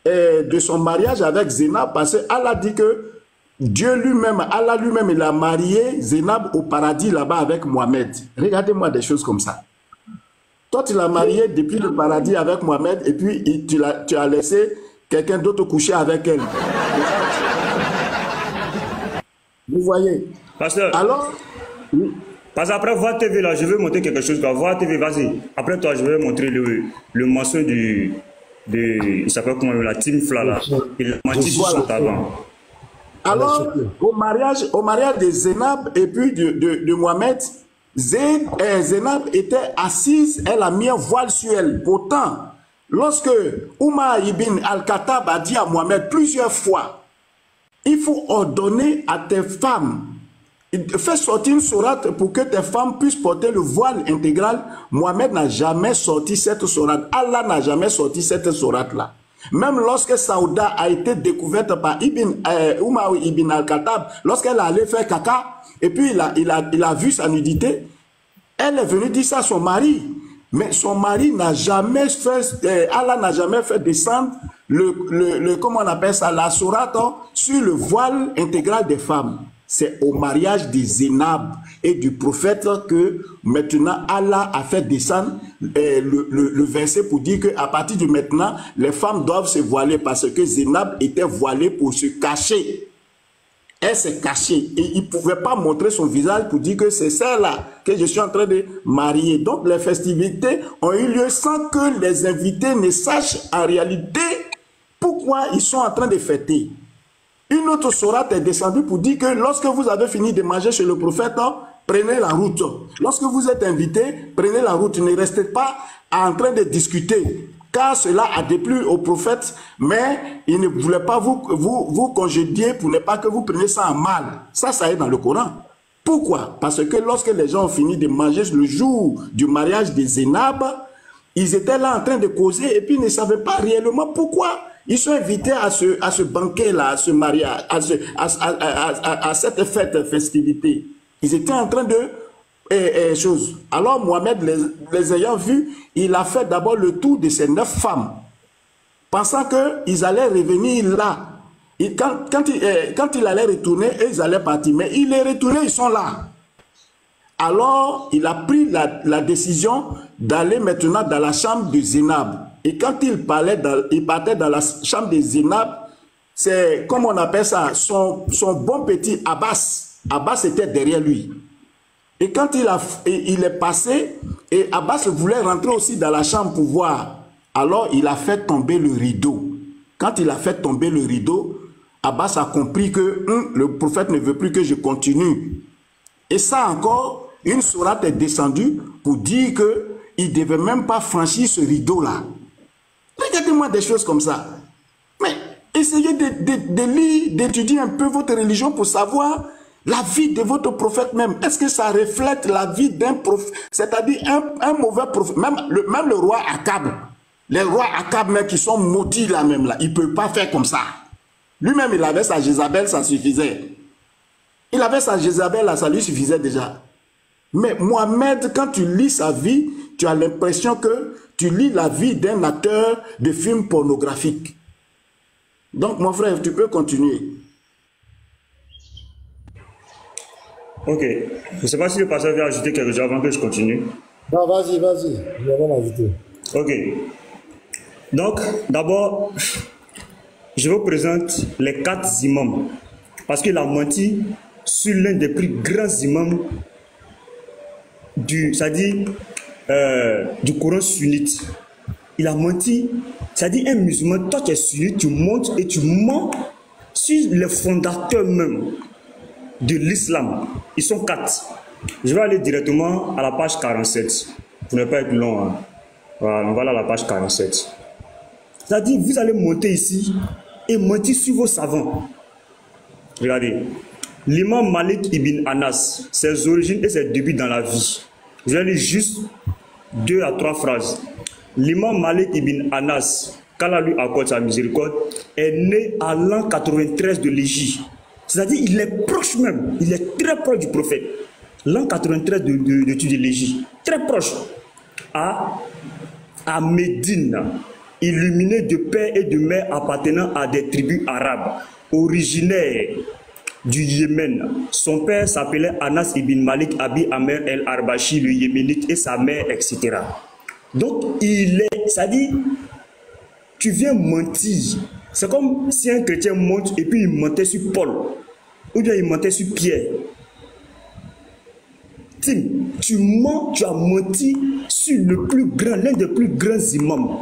de son mariage avec Zénab, parce qu'Allah a dit que Dieu lui-même, Allah lui-même, il a marié Zénab au paradis là-bas avec Mohamed. Regardez-moi des choses comme ça. Toi, tu l'as marié depuis le paradis avec Mohamed et puis tu as laissé quelqu'un d'autre coucher avec elle. Vous voyez? Pasteur. Alors, parce qu'après Voix TV, là, je vais montrer quelque chose. Voix TV, vas-y. Après toi, je vais montrer le morceau il s'appelle comment, la Team Fla, là. Il a menti sur son talent. Alors, au mariage de Zénab et puis de Mohamed, Zénab était assise, elle a mis un voile sur elle. Pourtant, lorsque Oumar ibn al-Khattab a dit à Mohamed plusieurs fois, il faut ordonner à tes femmes, fais sortir une sourate pour que tes femmes puissent porter le voile intégral. Mohamed n'a jamais sorti cette sourate. Allah n'a jamais sorti cette sourate-là. Même lorsque Saouda a été découverte par Oumar ibn al-Khattab, lorsqu'elle allait faire caca, et puis il a vu sa nudité, elle est venue dire ça à son mari. Mais son mari n'a jamais fait, Allah n'a jamais fait descendre comment on appelle ça, la sourate sur le voile intégral des femmes. C'est au mariage de Zénab et du prophète que maintenant Allah a fait descendre le verset pour dire qu'à partir de maintenant, les femmes doivent se voiler parce que Zénab était voilée pour se cacher. Elle s'est cachée et il ne pouvait pas montrer son visage pour dire que c'est celle-là que je suis en train de marier. Donc les festivités ont eu lieu sans que les invités ne sachent en réalité pourquoi ils sont en train de fêter. Une autre sourate est descendue pour dire que lorsque vous avez fini de manger chez le prophète, prenez la route. Lorsque vous êtes invité, prenez la route. Ne restez pas en train de discuter. Car cela a déplu au prophète, mais il ne voulait pas vous congédier pour ne pas que vous preniez ça en mal. Ça est dans le Coran. Pourquoi? Parce que lorsque les gens ont fini de manger le jour du mariage de Zénab, ils étaient là en train de causer et puis ils ne savaient pas réellement pourquoi. Ils sont invités à ce banquet-là, à ce mariage, à cette festivité. Ils étaient en train de choses. Alors Mohamed, les ayant vus, il a fait d'abord le tour de ces 9 femmes, pensant qu'ils allaient revenir là. Et quand il allait retourner, ils allaient partir. Mais il est retourné, ils sont là. Alors, il a pris la décision d'aller maintenant dans la chambre de Zénab. Et quand il partait dans la chambre de Zénab, c'est, comme on appelle ça, son bon petit Abbas. Abbas était derrière lui. Et quand il est passé, et Abbas voulait rentrer aussi dans la chambre pour voir. Alors, il a fait tomber le rideau. Quand il a fait tomber le rideau, Abbas a compris que le prophète ne veut plus que je continue. Et ça encore, une sourate est descendue pour dire qu'il ne devait même pas franchir ce rideau-là. Regardez-moi des choses comme ça. Mais essayez de lire, d'étudier un peu votre religion pour savoir la vie de votre prophète même. Est-ce que ça reflète la vie d'un prophète? C'est-à-dire un mauvais prophète. Même le roi Akab. Les rois Akab même qui sont maudits là même là. Ils ne peuvent pas faire comme ça. Lui-même il avait sa Jézabel, ça suffisait. Il avait sa Jézabel là, ça lui suffisait déjà. Mais Mohamed, quand tu lis sa vie, tu as l'impression que tu lis la vie d'un acteur de film pornographique. Donc mon frère, tu peux continuer. Ok. Je ne sais pas si le pasteur veut ajouter quelque chose avant que je continue. Non, vas-y. Je vais rien ajouter. Ok. Donc, d'abord, je vous présente les 4 imams. Parce qu'il a menti sur l'un des plus grands imams du Coran sunnite. Il a menti C'est-à-dire un musulman, toi tu es sunnite, tu montes et tu mens sur les fondateurs même de l'islam. Ils sont 4. Je vais aller directement à la page 47. Pour ne pas être long. Hein. Voilà, on va aller à la page 47. C'est-à-dire, vous allez monter ici et mentir sur vos savants. Regardez. L'imam Malik ibn Anas, ses origines et ses débuts dans la vie. Je vais lire juste 2 à 3 phrases. L'imam Malik ibn Anas, qu'Allah lui accorde sa miséricorde, est né à l'an 93 de l'Égypte. C'est-à-dire, il est proche même, il est très proche du prophète. L'an 93 de l'Égypte, très proche. À Médine, illuminé de père et de mère appartenant à des tribus arabes, originaires du Yémen. Son père s'appelait Anas ibn Malik Abi Amer el-Arbashi, le Yéménite, et sa mère, etc. Donc, c'est-à-dire, tu viens mentir. C'est comme si un chrétien monte et puis il mentait sur Paul, ou bien il mentait sur Pierre. Tim, tu mens, tu as menti sur le plus grand, l'un des plus grands imams